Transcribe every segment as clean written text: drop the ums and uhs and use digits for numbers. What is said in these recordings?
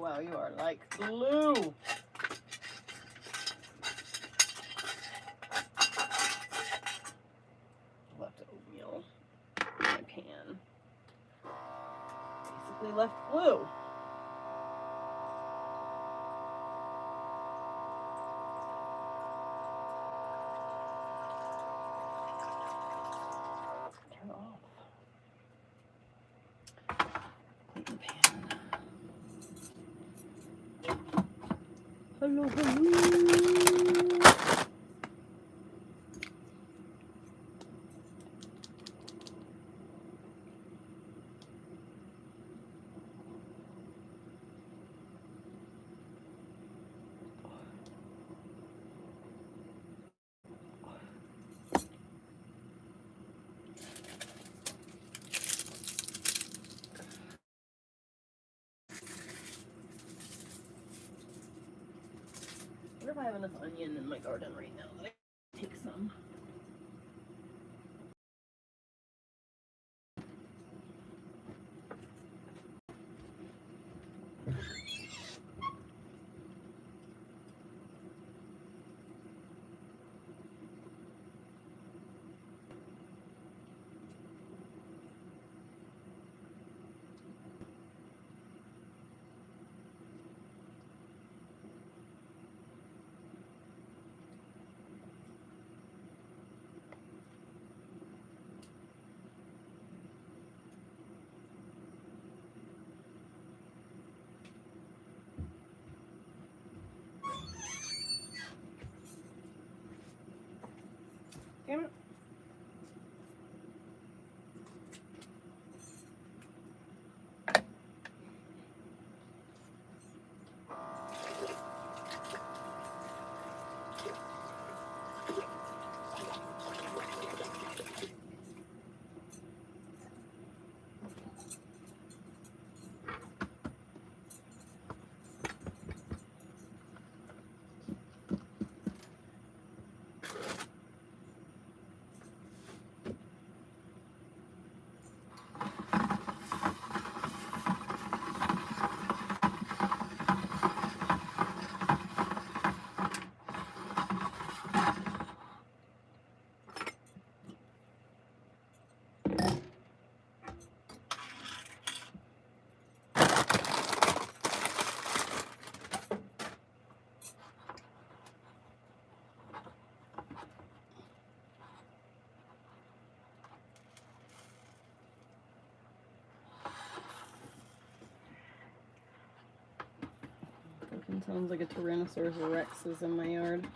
wow, you are like glue. Left oatmeal in my pan. Basically left glue. Turn off. Clean the pan. Hello, hello. I wonder if I have enough onion in my garden right now that I can take some. Damn it. Fucking sounds like a Tyrannosaurus Rex is in my yard.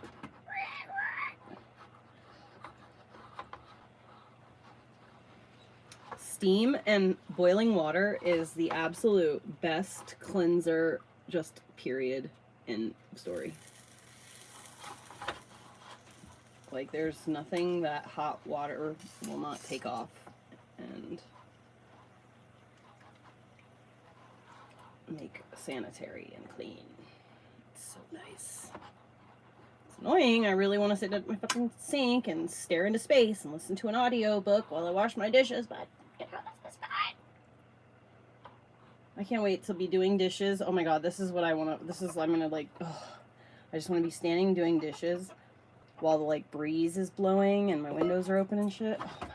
Steam and boiling water is the absolute best cleanser, just period, in story. Like, there's nothing that hot water will not take off and make sanitary and clean. It's so nice. It's annoying. I really want to sit at my fucking sink and stare into space and listen to an audio book while I wash my dishes, but you know, this is fine. I can't wait to be doing dishes. Oh my god, this is what I want to, I'm gonna like, I just want to be standing doing dishes while the like breeze is blowing and my windows are open and shit. Oh my god.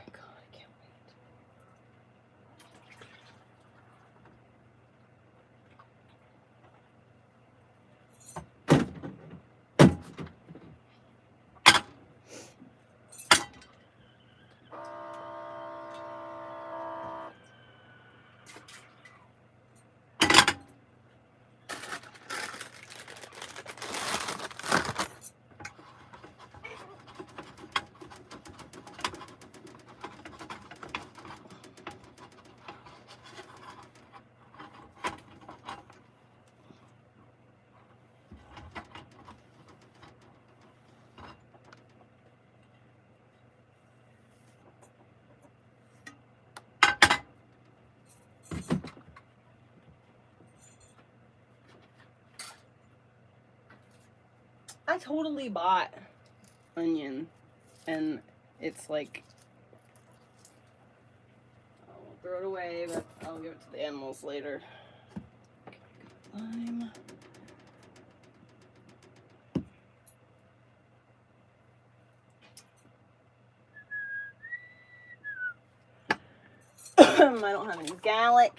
I totally bought onion, and it's like, I won't throw it away, but I'll give it to the animals later. slime. I don't have any garlic.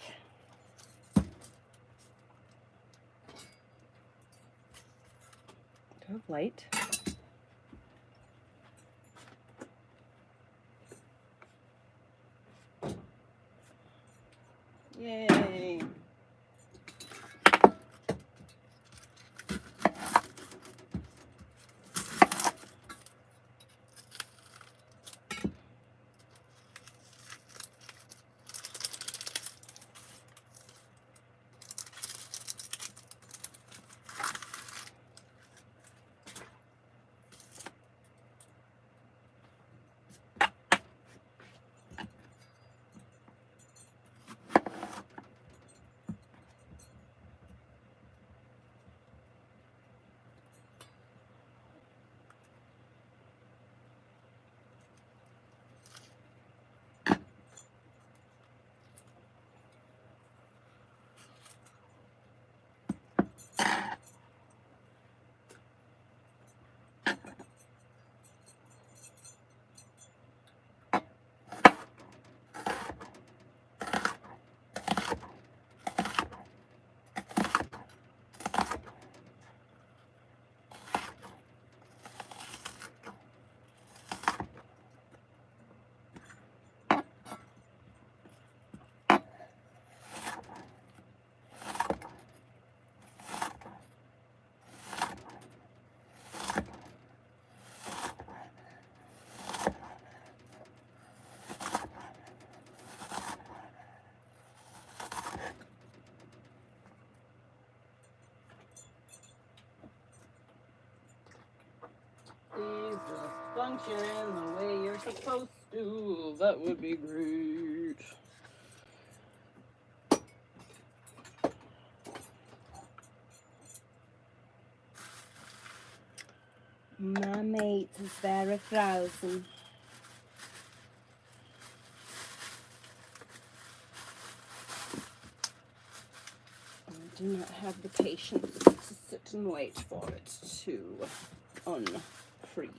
Go light. Yay. Please just function the way you're supposed to. That would be great. My mate is very frozen. I do not have the patience to sit and wait for it to unfreeze.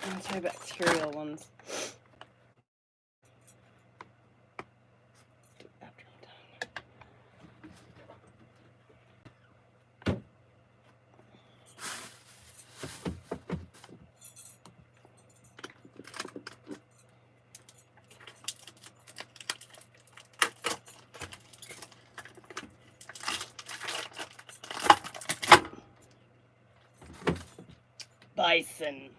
Antibacterial ones. After I'm done. Bison.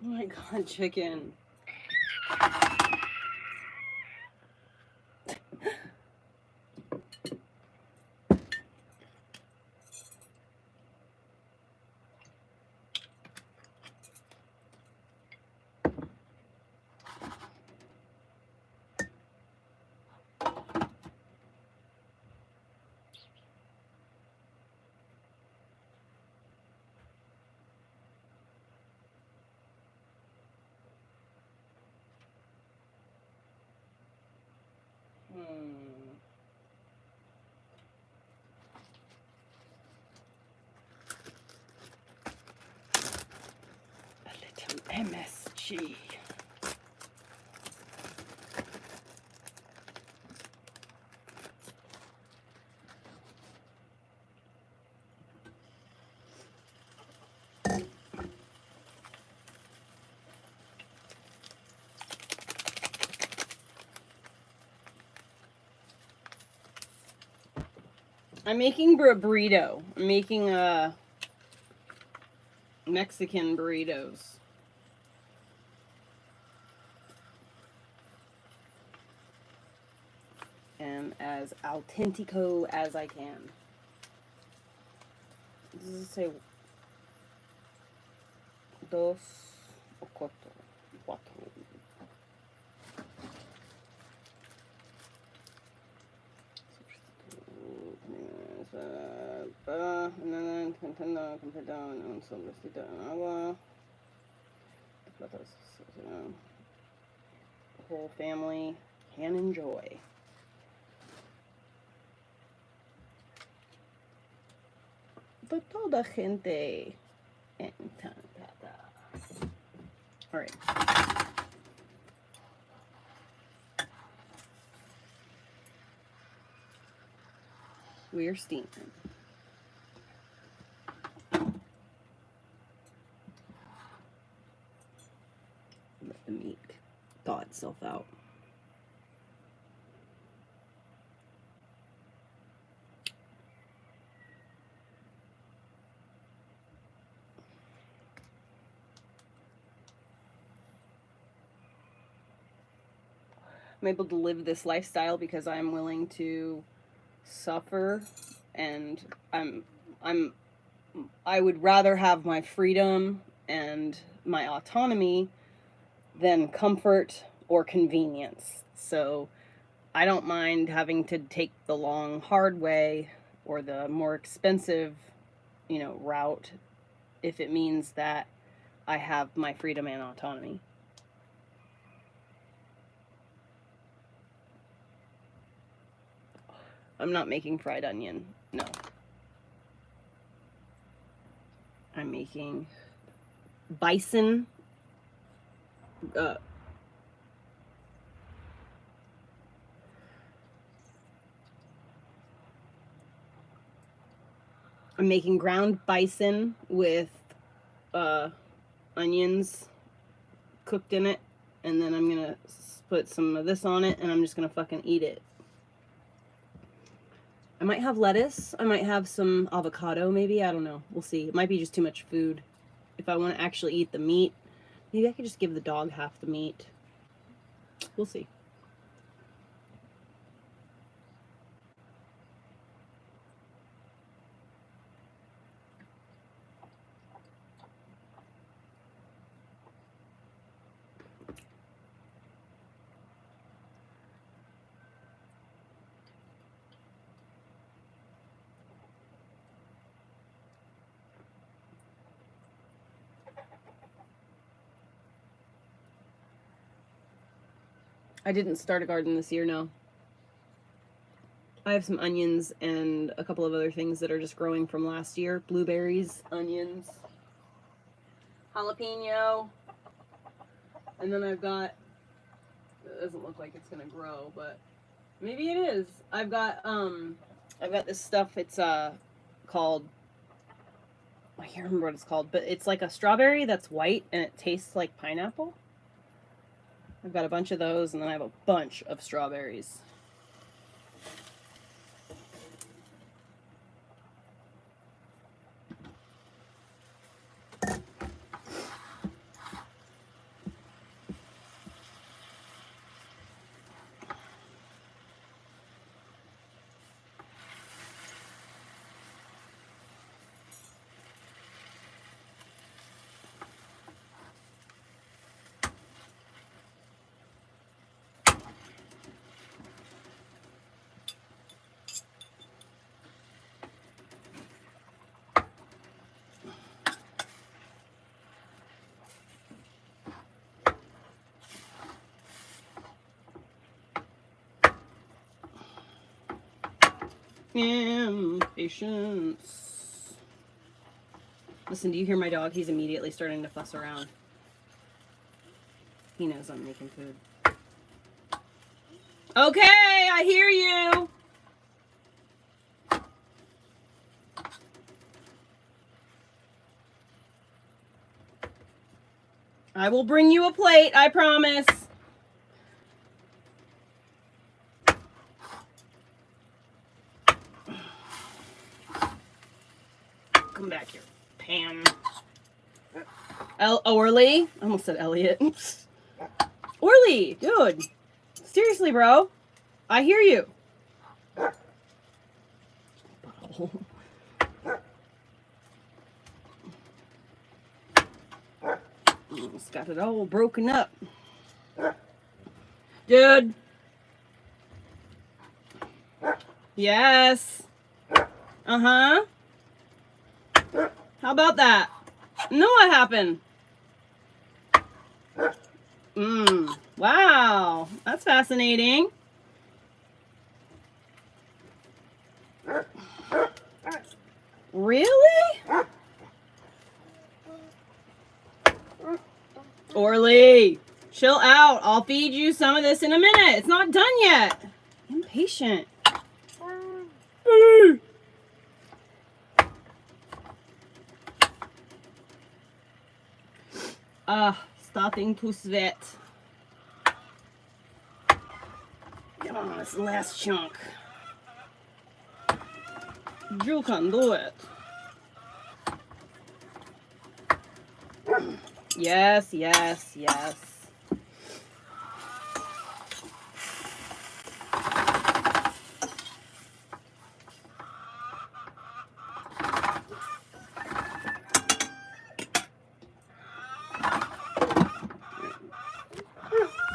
Oh my god, chicken. Gucci. I'm making a burrito. I'm making Mexican burritos. And as autentico as I can. Does it say dos o cuatro? And then completando un sobrecito en agua. The whole family can enjoy. De toda gente encantada. All right. We're steaming. Let the meat thaw itself out. I'm able to live this lifestyle because I'm willing to suffer, and I would rather have my freedom and my autonomy than comfort or convenience. So I don't mind having to take the long, hard way or the more expensive, route if it means that I have my freedom and autonomy. I'm not making fried onion, no. I'm making bison, I'm making ground bison with onions cooked in it, and then I'm gonna put some of this on it, and I'm just gonna fucking eat it. I might have lettuce. I might have some avocado, maybe. I don't know. We'll see. It might be just too much food. If I want to actually eat the meat, maybe I could just give the dog half the meat. We'll see. I didn't start a garden this year, no. I have some onions and a couple of other things that are just growing from last year. Blueberries, onions, jalapeno, and then I've got, it doesn't look like it's gonna grow, but maybe it is. I've got this stuff, it's called, I can't remember what it's called, but it's like a strawberry that's white and it tastes like pineapple. I've got a bunch of those, and then I have a bunch of strawberries. Patience. Listen, do you hear my dog? He's immediately starting to fuss around. He knows I'm making food. Okay, I hear you. I will bring you a plate, I promise. Come back here, Pam. Orly? I almost said Elliot. Orly, dude. Seriously, bro. I hear you. It's got it all broken up. Dude. Yes. Uh-huh. How about that? Know what happened? Wow. That's fascinating. Really? Orly, chill out. I'll feed you some of this in a minute. It's not done yet. Impatient. Starting to sweat. Come on, it's the last chunk. You can do it. Yes, yes, yes.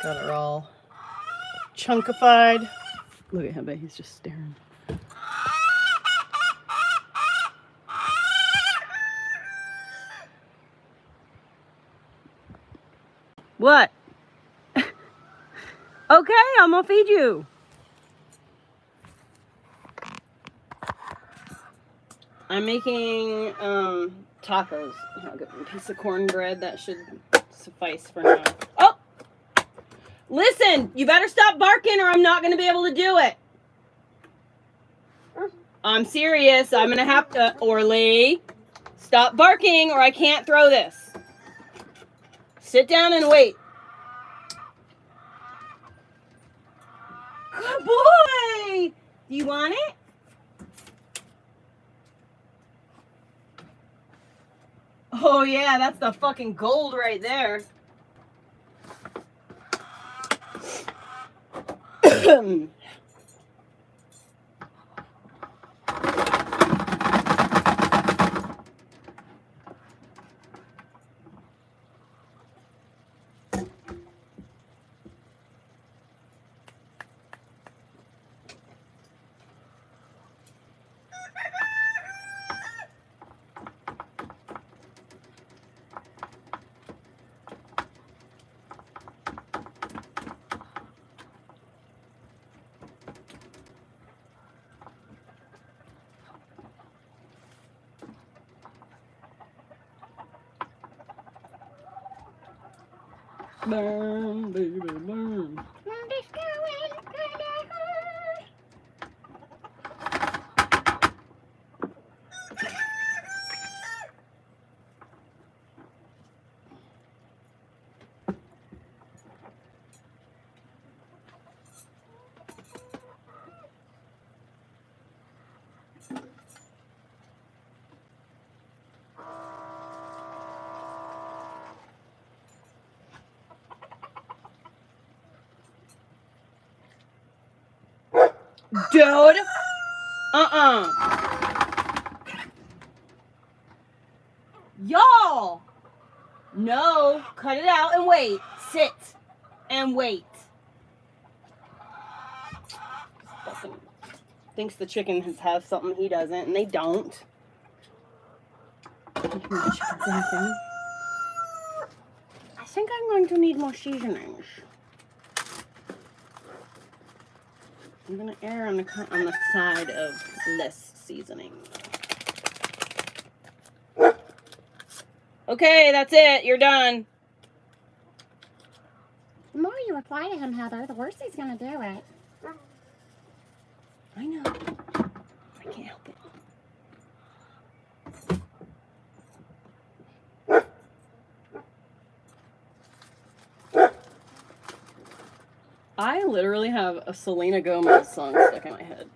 Got it all chunkified. Look at him, he's just staring. What? Okay, I'm gonna feed you. I'm making tacos. I'll get a piece of cornbread. That should suffice for now. Oh! Listen, you better stop barking or I'm not gonna be able to do it. I'm serious. I'm gonna have to, Orly. Stop barking or I can't throw this. Sit down and wait. Good boy! Do you want it? Oh yeah, that's the fucking gold right there. Burn, baby, burn. Dude. Y'all. No. Cut it out and wait. Sit. And wait. Fucking thinks the chickens have something he doesn't, and they don't. I think I'm going to need more seasonings. I'm going to err on the side of less seasoning. Okay, that's it. You're done. The more you reply to him, Heather, the worse he's gonna do it. I know. I can't help it. I literally have a Selena Gomez song stuck in my head.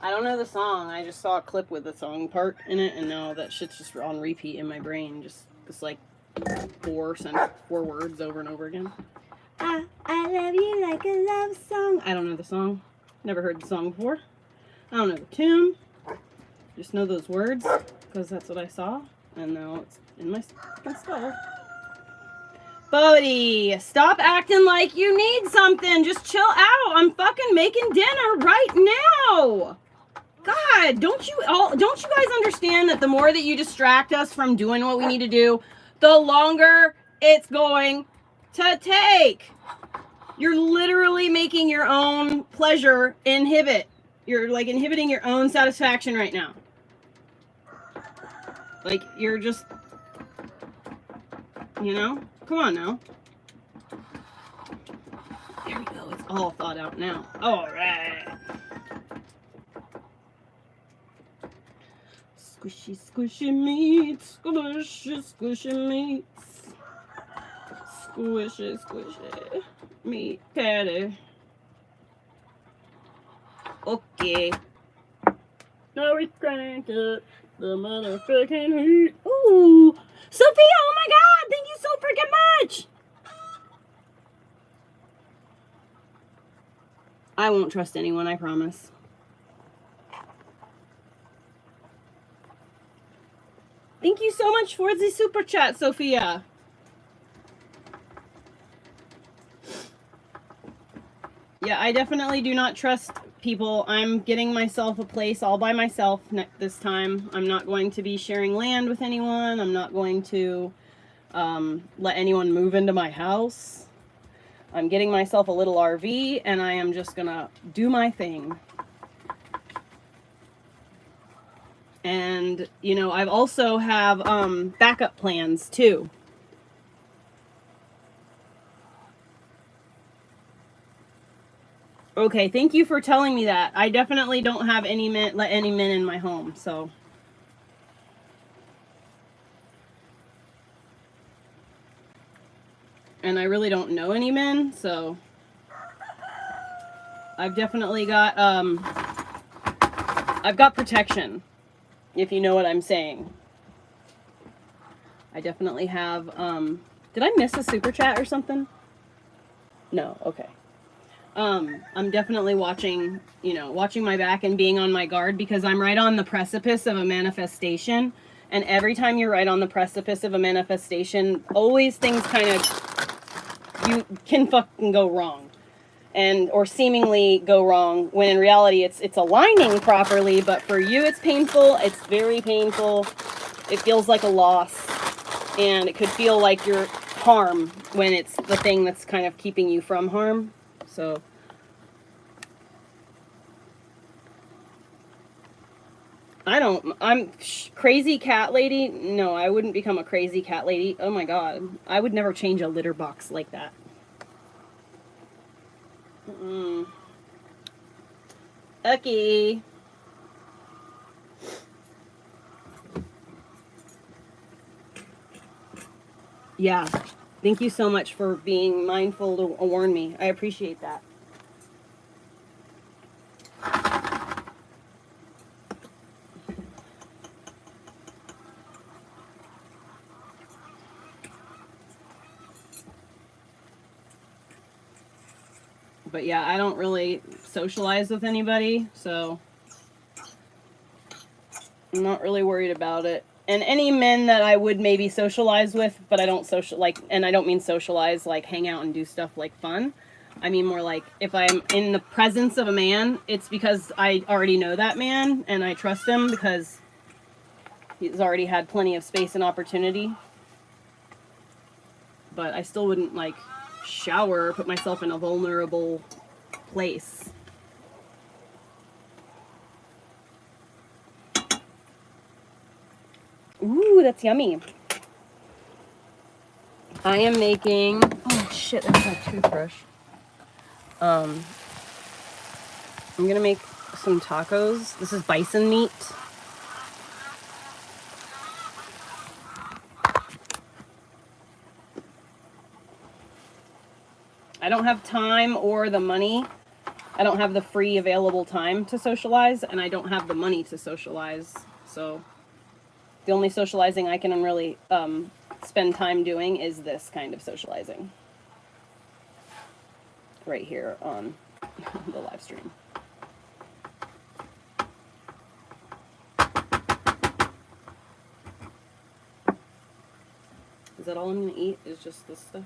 I don't know the song. I just saw a clip with the song part in it, and now that shit's just on repeat in my brain. Just like four words over and over again. I love you like a love song. I don't know the song. Never heard the song before. I don't know the tune. Just know those words because that's what I saw, and now it's in my fucking skull. Bodie, stop acting like you need something. Just chill out. I'm fucking making dinner right now. God, don't you guys understand that the more that you distract us from doing what we need to do, the longer it's going to take? You're literally making your own pleasure inhibit. You're like inhibiting your own satisfaction right now. Like you're just, you know? Come on now. There we go. It's all thought out now. All right. Squishy, squishy meats. Squishy, squishy meats. Squishy, squishy meat patty. Okay. Now we crank it. The motherfucking heat. Ooh. Sophia, oh my God. Thank you so freaking much. I won't trust anyone, I promise. Thank you so much for the super chat, Sophia. Yeah, I definitely do not trust people. I'm getting myself a place all by myself this time. I'm not going to be sharing land with anyone. I'm not going to let anyone move into my house. I'm getting myself a little RV, and I am just gonna do my thing. And, you know, I've also have backup plans, too. Okay, thank you for telling me that. I definitely don't have let any men in my home, so. And I really don't know any men, so. I've definitely got, I've got protection, if you know what I'm saying. I definitely have, did I miss a super chat or something? No, okay. I'm definitely watching my back and being on my guard because I'm right on the precipice of a manifestation. And every time you're right on the precipice of a manifestation, always things kind of, you can fucking go wrong. Or seemingly go wrong, when in reality it's aligning properly, but for you it's painful, it's very painful, it feels like a loss, and it could feel like you're harm when it's the thing that's kind of keeping you from harm. So I'm crazy cat lady. No, I wouldn't become a crazy cat lady. Oh my God. I would never change a litter box like that. Okay. Yeah. Thank you so much for being mindful to warn me. I appreciate that. But yeah, I don't really socialize with anybody, so I'm not really worried about it. And any men that I would maybe socialize with, but I don't and I don't mean socialize like hang out and do stuff like fun. I mean more like if I'm in the presence of a man, it's because I already know that man and I trust him because he's already had plenty of space and opportunity. But I still wouldn't like shower or put myself in a vulnerable place. Ooh, that's yummy. I am making, oh shit, there's my toothbrush. I'm gonna make some tacos. This is bison meat. I don't have time or the money. I don't have the free available time to socialize, and I don't have the money to socialize. So the only socializing I can really spend time doing is this kind of socializing. Right here on the live stream. Is that all I'm gonna eat? Is just this stuff?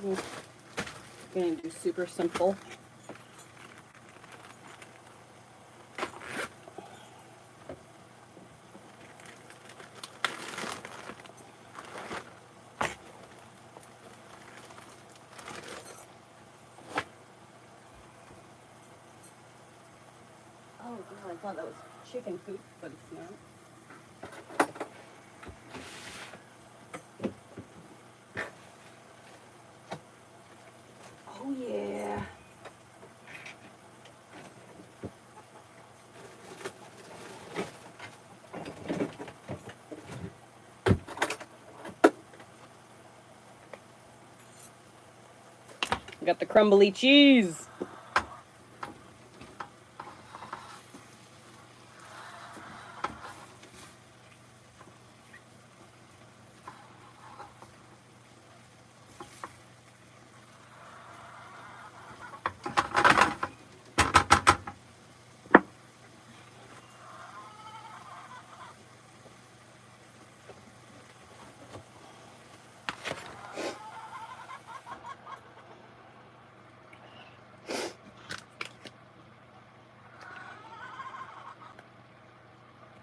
I'm gonna do super simple. Oh god, I thought that was chicken poop, but it's not. Oh yeah. I got the crumbly cheese.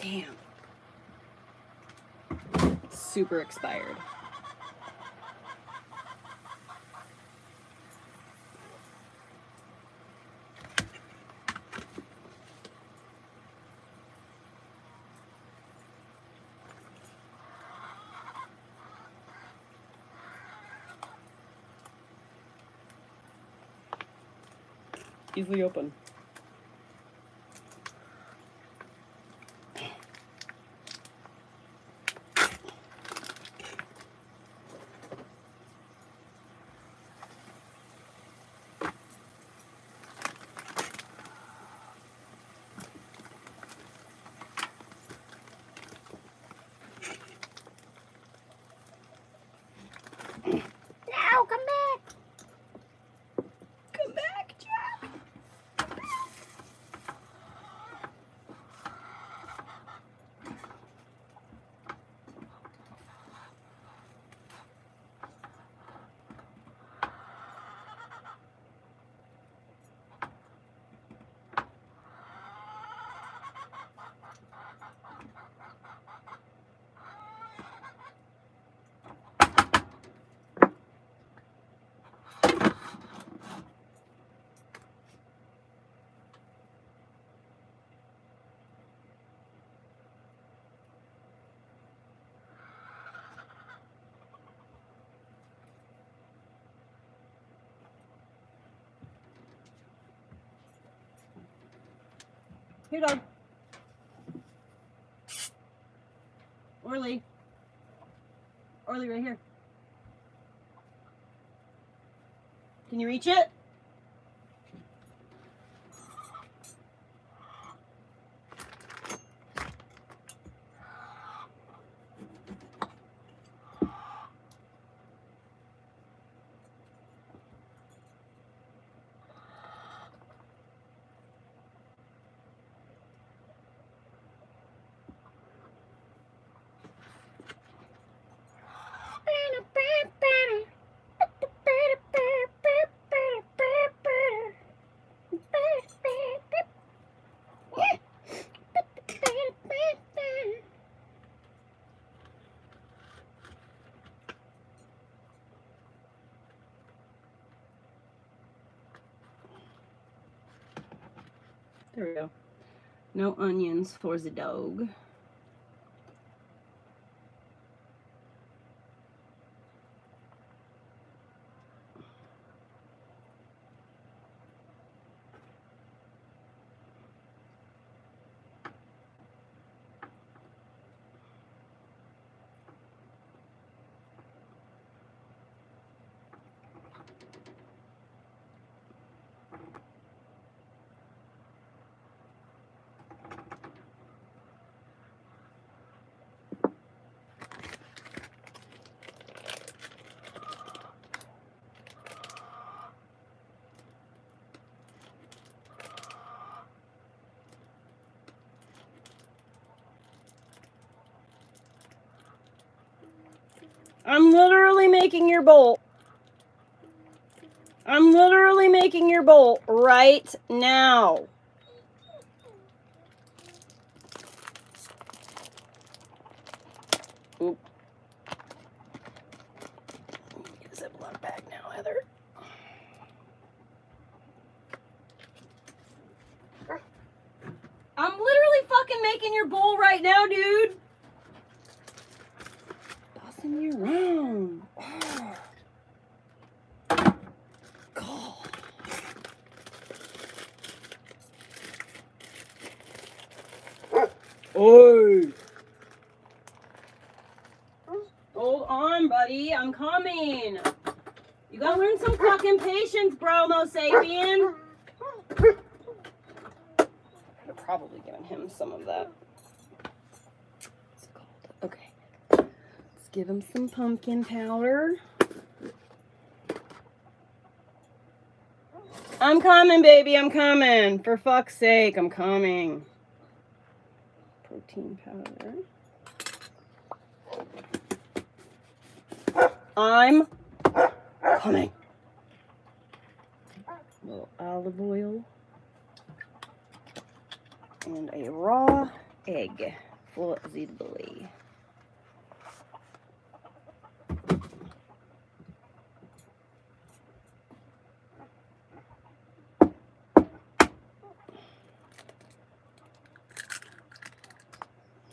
Damn. Super expired. Easily open. No, come back. Come back, Jack. Here, dog. Orly. Orly, right here. Can you reach it? There we go. No onions for the dog. I'm literally making your bowl. I'm literally making your bowl right now. Oop. Get a Ziploc bag now, Heather. I'm literally fucking making your bowl right now, dude. Bossing you around. Oh. God. Oi. Hold on, buddy. I'm coming. You gotta learn some fucking patience, bro, Mo Sapien. Could have probably given him some of that. What's it called? Okay. Let's give him some pumpkin powder. I'm coming, baby. I'm coming. For fuck's sake, I'm coming. Protein powder. I'm coming. A little olive oil. And a raw egg for the boy.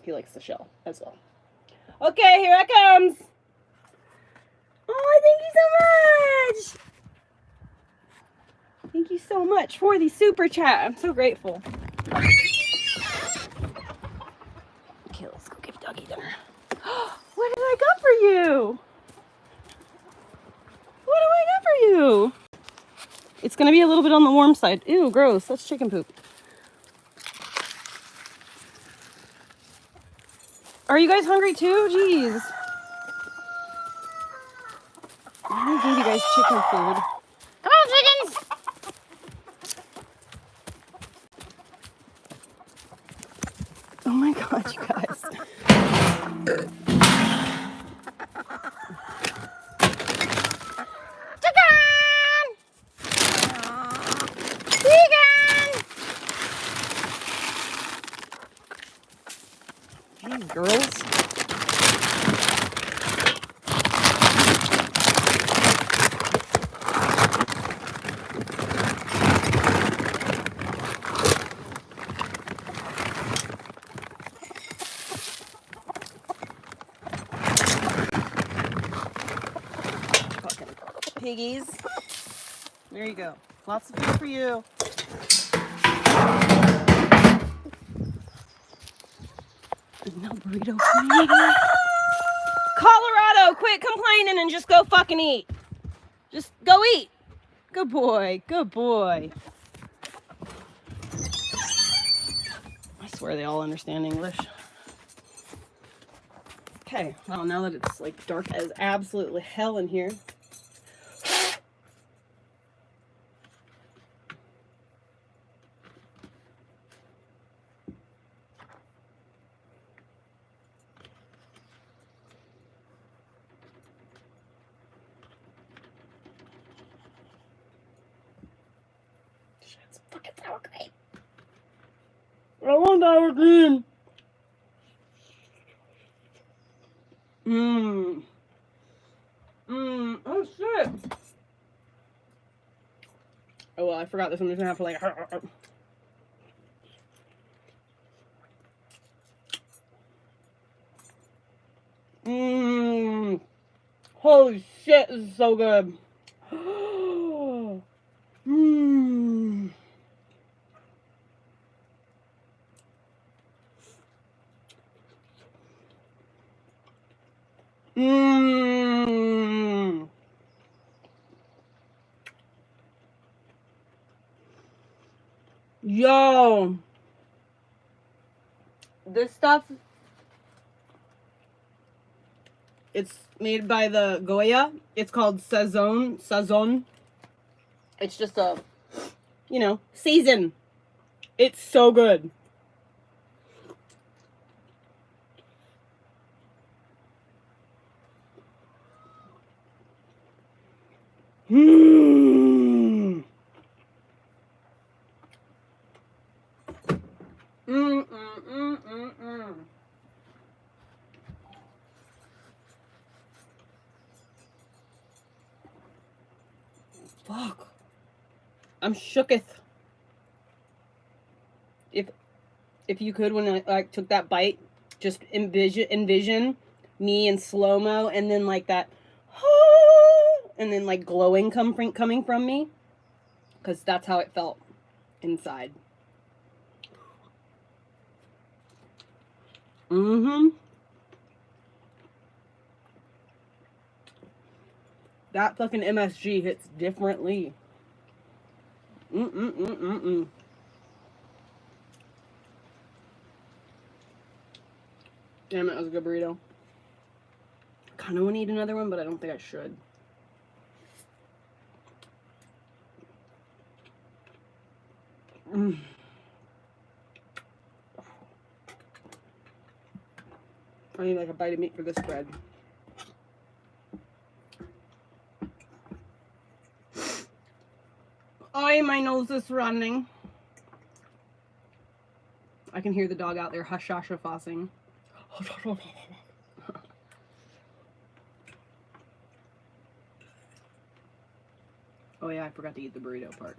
He likes the shell as well. Okay, here it comes. Oh, thank you so much. Thank you so much for the super chat. I'm so grateful. Okay, let's go give doggy dinner. What did I got for you? What do I got for you? It's going to be a little bit on the warm side. Ew, gross. That's chicken poop. Are you guys hungry too? Jeez. I only gave you guys chicken food. Come on, chickens! Oh my god, you guys. Jeez, girls. Fucking piggies. There you go. Lots of food for you. No burrito for me. Colorado, quit complaining and just go fucking eat. Just go eat. Good boy. Good boy. I swear they all understand English. Okay, well, now that it's like dark as absolutely hell in here. It's fucking sour cream. I want sour cream. Oh shit. Oh well, I forgot this one. I'm just gonna have to like. Holy shit, this is so good. Mmm. Mmm. Yo. This stuff, it's made by the Goya. It's called Sazon. It's just a, season. It's so good. Mmm. Mm. Fuck. I'm shooketh. If you could, when I took that bite, just envision me in slow-mo and then like that and then like glowing coming from me, because that's how it felt inside. That fucking MSG hits differently. Damn it, that was a good burrito. Kind of want to eat another one, but I don't think I should. I need like a bite of meat for this bread. Oh, my nose is running. I can hear the dog out there hush-hush-fussing. Oh yeah, I forgot to eat the burrito part.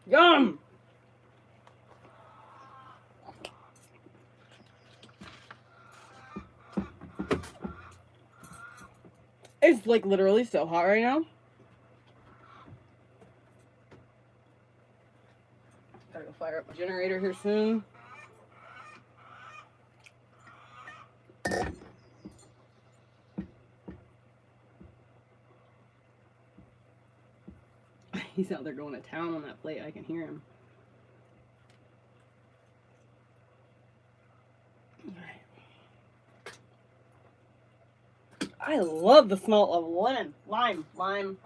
Yum! It's like literally so hot right now. Gotta go fire up my generator here soon. He's out there going to town on that plate. I can hear him. I love the smell of lemon. Lime. Lime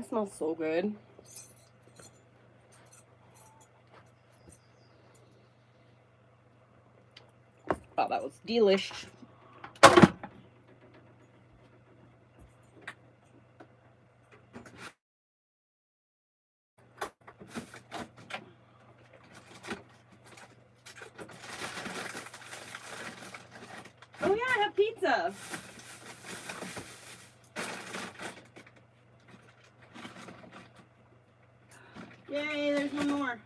smells so good. Oh, that was delish. Oh yeah, I have pizza. Yay, there's one more.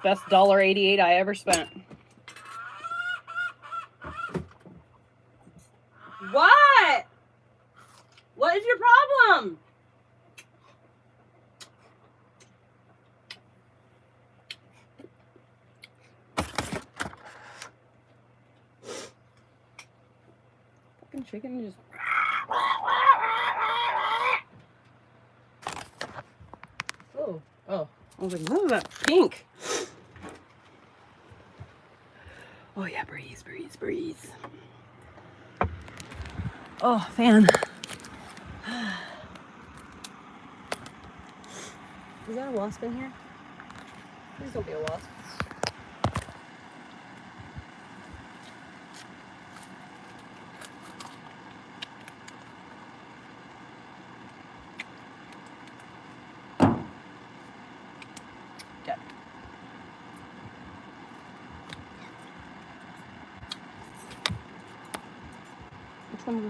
Best $1.88 I ever spent. What? What is your problem? Fucking chicken just... Oh. I was like, what is that pink? Oh yeah, breeze. Oh, fan. Is that a wasp in here? Please don't be a wasp. What?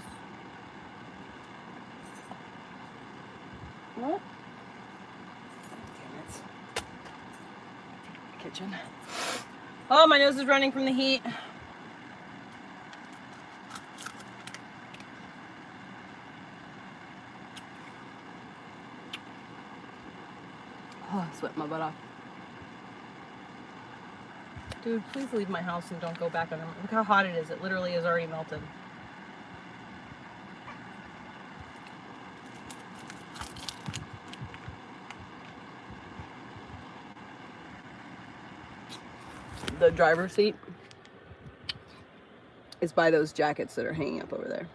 Damn it. Kitchen. Oh, my nose is running from the heat. Oh, I sweat my butt off. Dude, please leave my house and don't go back on them. Look how hot it is. It literally is already melted. The driver's seat is by those jackets that are hanging up over there.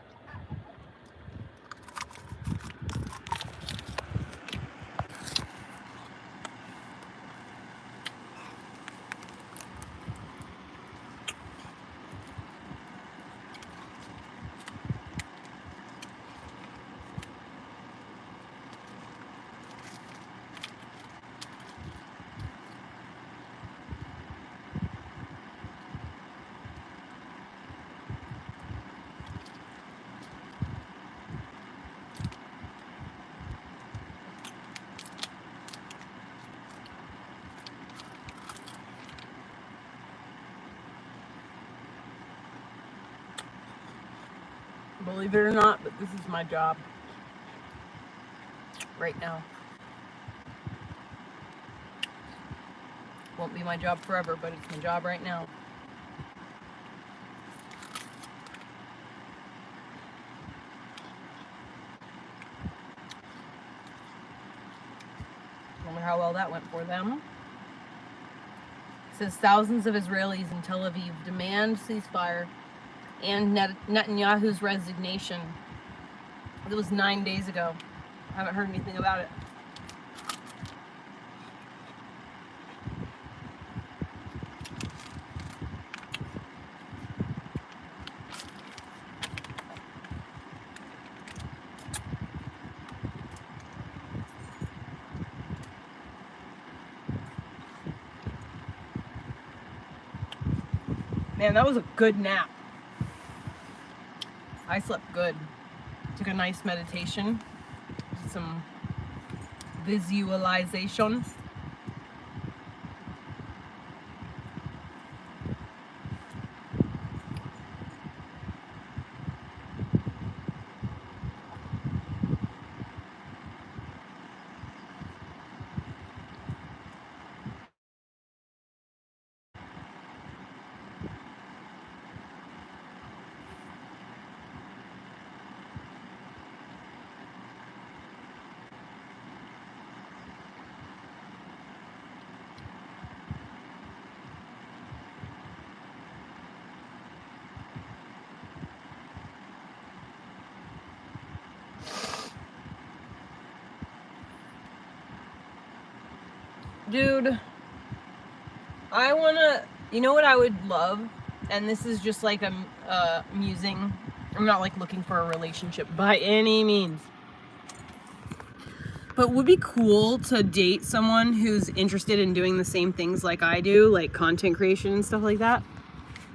Believe it or not, but this is my job right now. Won't be my job forever, but it's my job right now. I wonder how well that went for them. It says thousands of Israelis in Tel Aviv demand ceasefire and Netanyahu's resignation. It was 9 days ago. I haven't heard anything about it. Man, that was a good nap. I slept good. Took a nice meditation. Did some visualization. Dude, I wanna, you know what I would love? And this is just like a musing. I'm not like looking for a relationship by any means. But would be cool to date someone who's interested in doing the same things like I do, like content creation and stuff like that.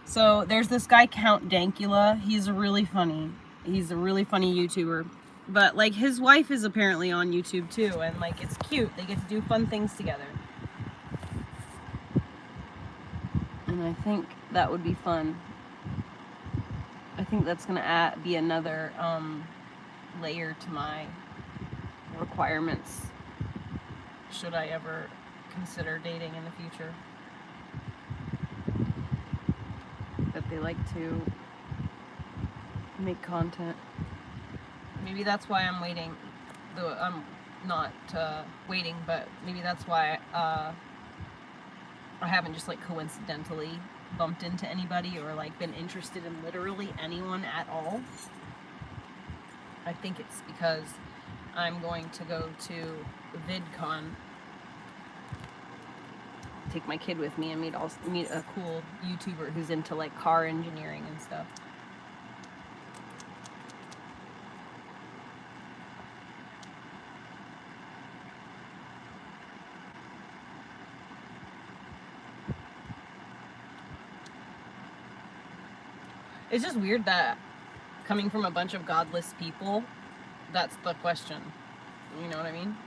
So there's this guy, Count Dankula. He's really funny. He's a really funny YouTuber. But like his wife is apparently on YouTube too, and like it's cute. They get to do fun things together. And I think that would be fun. I think that's gonna be another layer to my requirements should I ever consider dating in the future. That they like to make content. Maybe that's why I'm waiting. Though I'm not waiting, but maybe that's why I haven't just like coincidentally bumped into anybody or like been interested in literally anyone at all. I think it's because I'm going to go to VidCon, take my kid with me, and meet a cool YouTuber who's into like car engineering and stuff. It's just weird that coming from a bunch of godless people, that's the question. You know what I mean?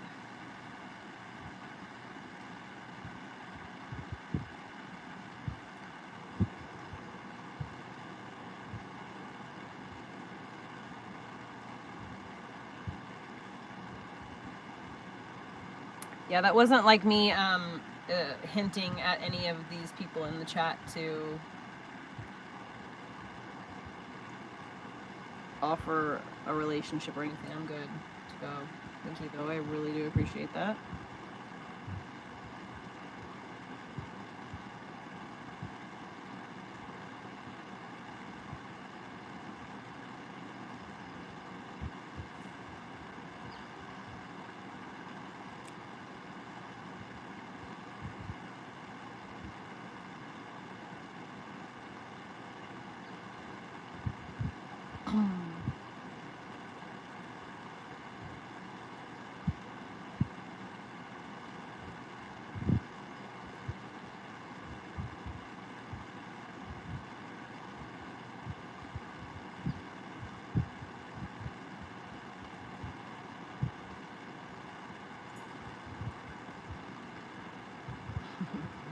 Yeah, that wasn't like me hinting at any of these people in the chat to offer a relationship or anything. I'm good to go. Thank you, though. I really do appreciate that.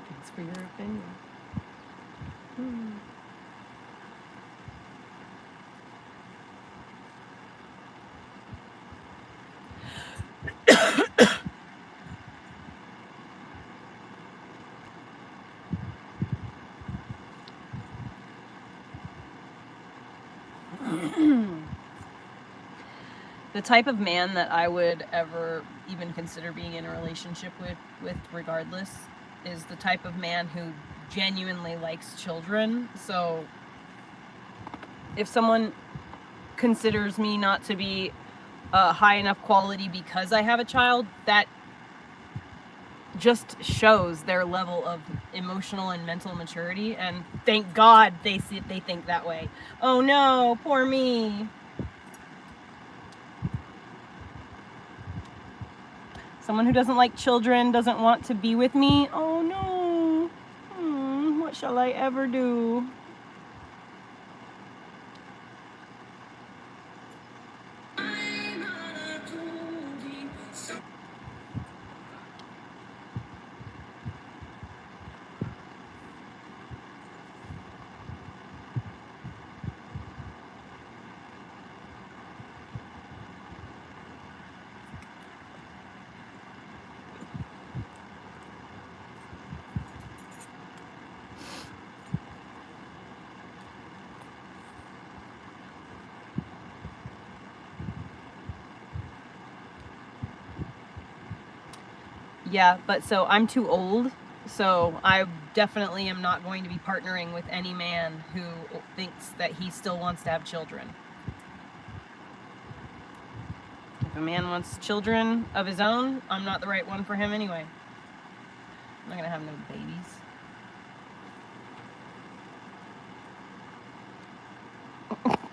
Thanks for your opinion. The type of man that I would ever even consider being in a relationship with regardless, is the type of man who genuinely likes children. So if someone considers me not to be high enough quality because I have a child, that just shows their level of emotional and mental maturity, and thank God they think that way. Oh no, poor me. Someone who doesn't like children, doesn't want to be with me. Oh no. What shall I ever do? Yeah, but so I'm too old, so I definitely am not going to be partnering with any man who thinks that he still wants to have children. If a man wants children of his own, I'm not the right one for him anyway. I'm not gonna have no babies.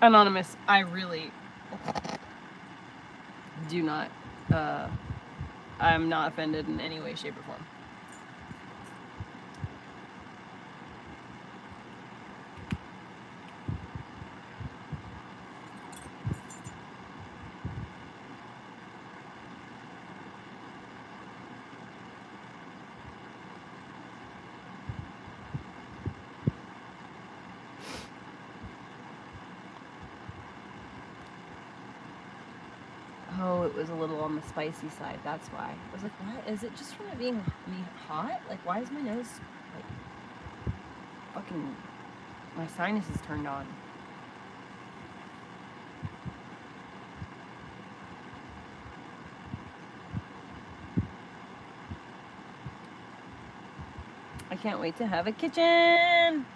Anonymous, I really do not, I'm not offended in any way, shape, or form. Oh, it was a little on the spicy side, that's why. I was like, what? Is it just from it being hot? Like, why is my nose, like, fucking, my sinuses turned on? I can't wait to have a kitchen!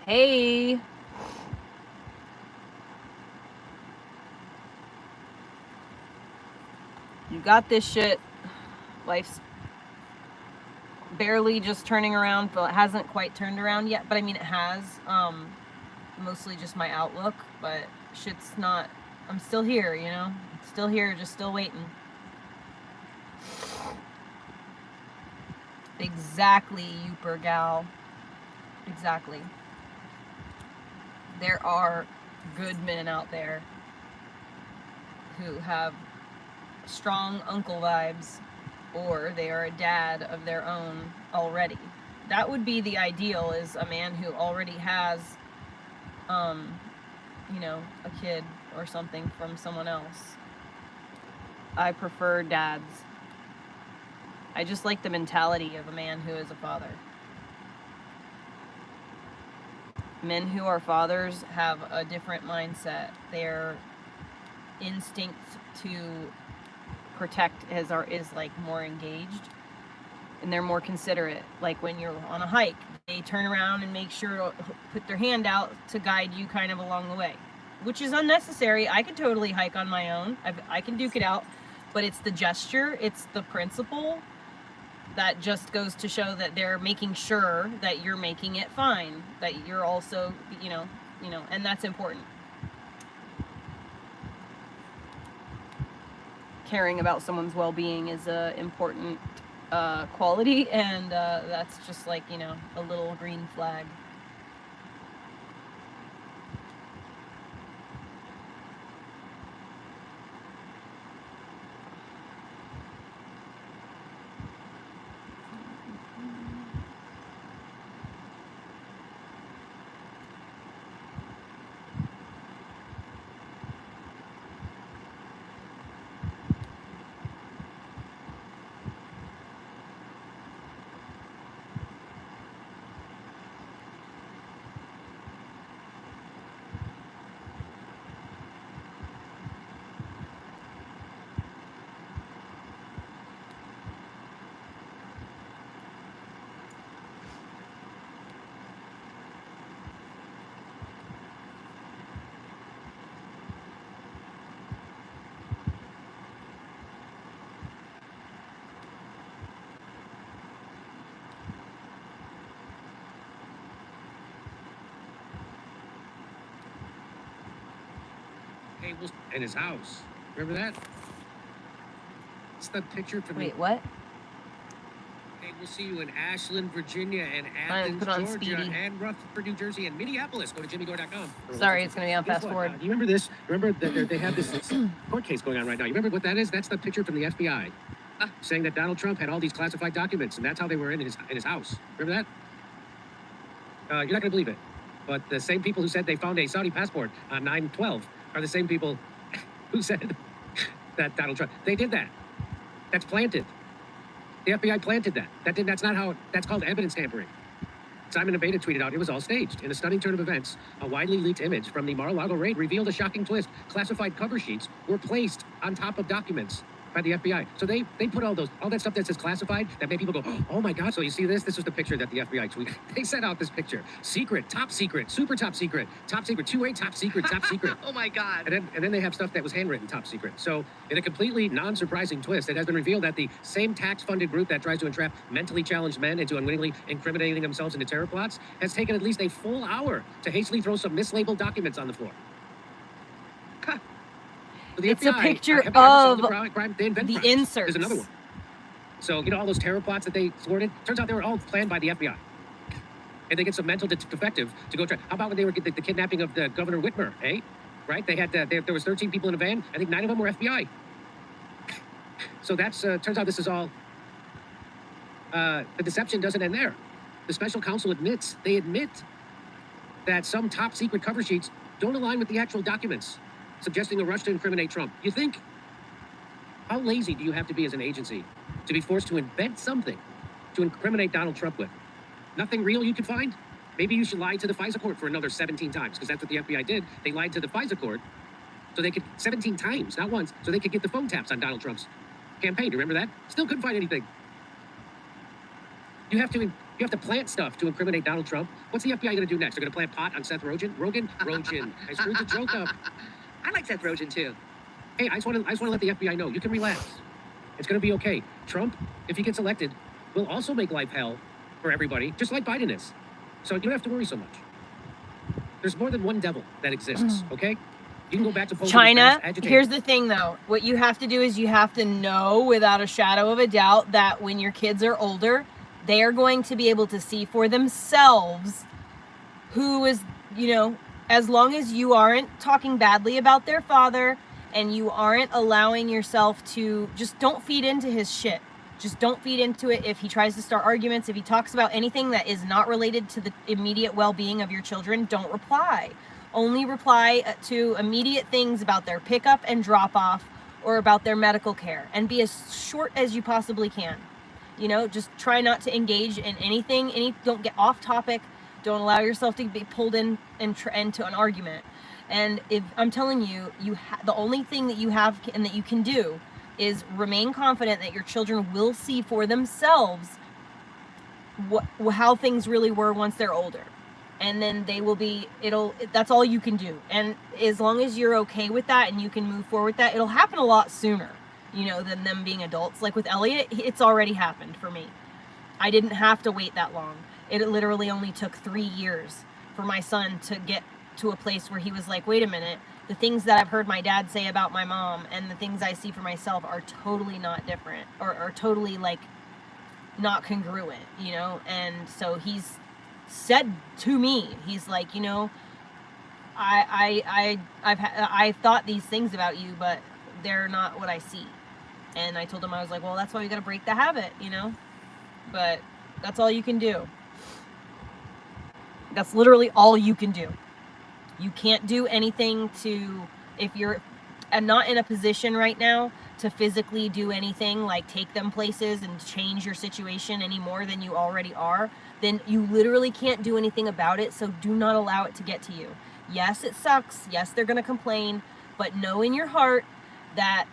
Hey! You got this shit. Life's barely just turning around, but it hasn't quite turned around yet. But I mean, it has. Mostly just my outlook, but shit's not. I'm still here, you know. Still here, just still waiting. Exactly, Youper gal. Exactly. There are good men out there who have strong uncle vibes, or they are a dad of their own already. That would be the ideal, is a man who already has, you know, a kid or something from someone else. I prefer dads. I just like the mentality of a man who is a father. Men who are fathers have a different mindset. Their instinct to protect is like more engaged, and they're more considerate. Like when you're on a hike, they turn around and make sure to put their hand out to guide you kind of along the way, which is unnecessary. I could totally hike on my own. I can duke it out, but it's the gesture, it's the principle that just goes to show that they're making sure that you're making it fine, that you're also, you know, and that's important. Caring about someone's well-being is a important quality, and that's just like, you know, a little green flag. In his house. Remember that? It's the picture from Wait, what? Hey, we'll see you in Ashland, Virginia, and Fine, put on Athens, Georgia, Speedy. and Rutherford, New Jersey, and Minneapolis. Go to jimmydore.com. Sorry, it's gonna be on Guess fast what? forward. You remember this? Remember that they have this court case going on right now. You remember what that is? That's the picture from the FBI saying that Donald Trump had all these classified documents, and that's how they were in his house. Remember that? You're not gonna believe it, but the same people who said they found a Saudi passport on 9/12 are the same people who said that Donald Trump, they did that. That's planted. The FBI planted that. That's not how, that's called evidence tampering. Simon Abeda tweeted out, it was all staged. In a stunning turn of events, a widely leaked image from the Mar-a-Lago raid revealed a shocking twist. Classified cover sheets were placed on top of documents by the FBI. So they put all that stuff that says classified, that made people go, oh my God, so you see this? This was the picture that the FBI tweeted. They sent out this picture. Secret, top secret, super top secret, 2A, top secret, top secret. Oh my God. And then they have stuff that was handwritten top secret. So in a completely non-surprising twist, it has been revealed that the same tax-funded group that tries to entrap mentally challenged men into unwittingly incriminating themselves into terror plots has taken at least a full hour to hastily throw some mislabeled documents on the floor. It's FBI, a picture have they ever solved of a crime? They invent the crimes. inserts. There's another one. So, you know, all those terror plots that they thwarted? Turns out they were all planned by the FBI. And they get some mental defective to go try. How about when they were the kidnapping of the Governor Whitmer, eh? Right? They had, there was 13 people in a van. I think 9 of them were FBI. So that's, turns out this is all, the deception doesn't end there. The special counsel they admit that some top secret cover sheets don't align with the actual documents, suggesting a rush to incriminate Trump. You think, how lazy do you have to be as an agency to be forced to invent something to incriminate Donald Trump with? Nothing real you could find? Maybe you should lie to the FISA court for another 17 times, because that's what the FBI did. They lied to the FISA court so they could, 17 times, not once, so they could get the phone taps on Donald Trump's campaign. You remember that? Still couldn't find anything. You have to plant stuff to incriminate Donald Trump. What's the FBI going to do next? They're going to plant pot on Seth Rogen? Rogen? I screwed the joke up. I like Seth Rogen too. Hey, I just want to let the FBI know, you can relax. It's going to be okay. Trump, if he gets elected, will also make life hell for everybody, just like Biden is. So you don't have to worry so much. There's more than one devil that exists, okay? You can go back to China. Here's the thing, though. What you have to do is you have to know without a shadow of a doubt that when your kids are older, they are going to be able to see for themselves who is, you know, as long as you aren't talking badly about their father and you aren't allowing yourself to, just don't feed into his shit. Just don't feed into it. If he tries to start arguments, if he talks about anything that is not related to the immediate well-being of your children, don't reply. Only reply to immediate things about their pickup and drop-off or about their medical care, and be as short as you possibly can. You know, just try not to engage in anything. Don't get off topic. Don't allow yourself to be pulled in into an argument. And if I'm telling you, the only thing that you have and that you can do is remain confident that your children will see for themselves how things really were once they're older. And then they will be, that's all you can do. And as long as you're okay with that and you can move forward with that, it'll happen a lot sooner, you know, than them being adults. Like with Elliot, it's already happened for me. I didn't have to wait that long. It literally only took 3 years for my son to get to a place where he was like, wait a minute, the things that I've heard my dad say about my mom and the things I see for myself are totally not different, or totally like not congruent, you know? And so he's said to me, he's like, you know, I've thought these things about you, but they're not what I see. And I told him, I was like, well, that's why we got to break the habit, you know? But that's all you can do. That's literally all you can do. You can't do anything if you're not in a position right now to physically do anything like take them places and change your situation any more than you already are, then you literally can't do anything about it. So do not allow it to get to you. Yes, it sucks. Yes, they're going to complain, but know in your heart that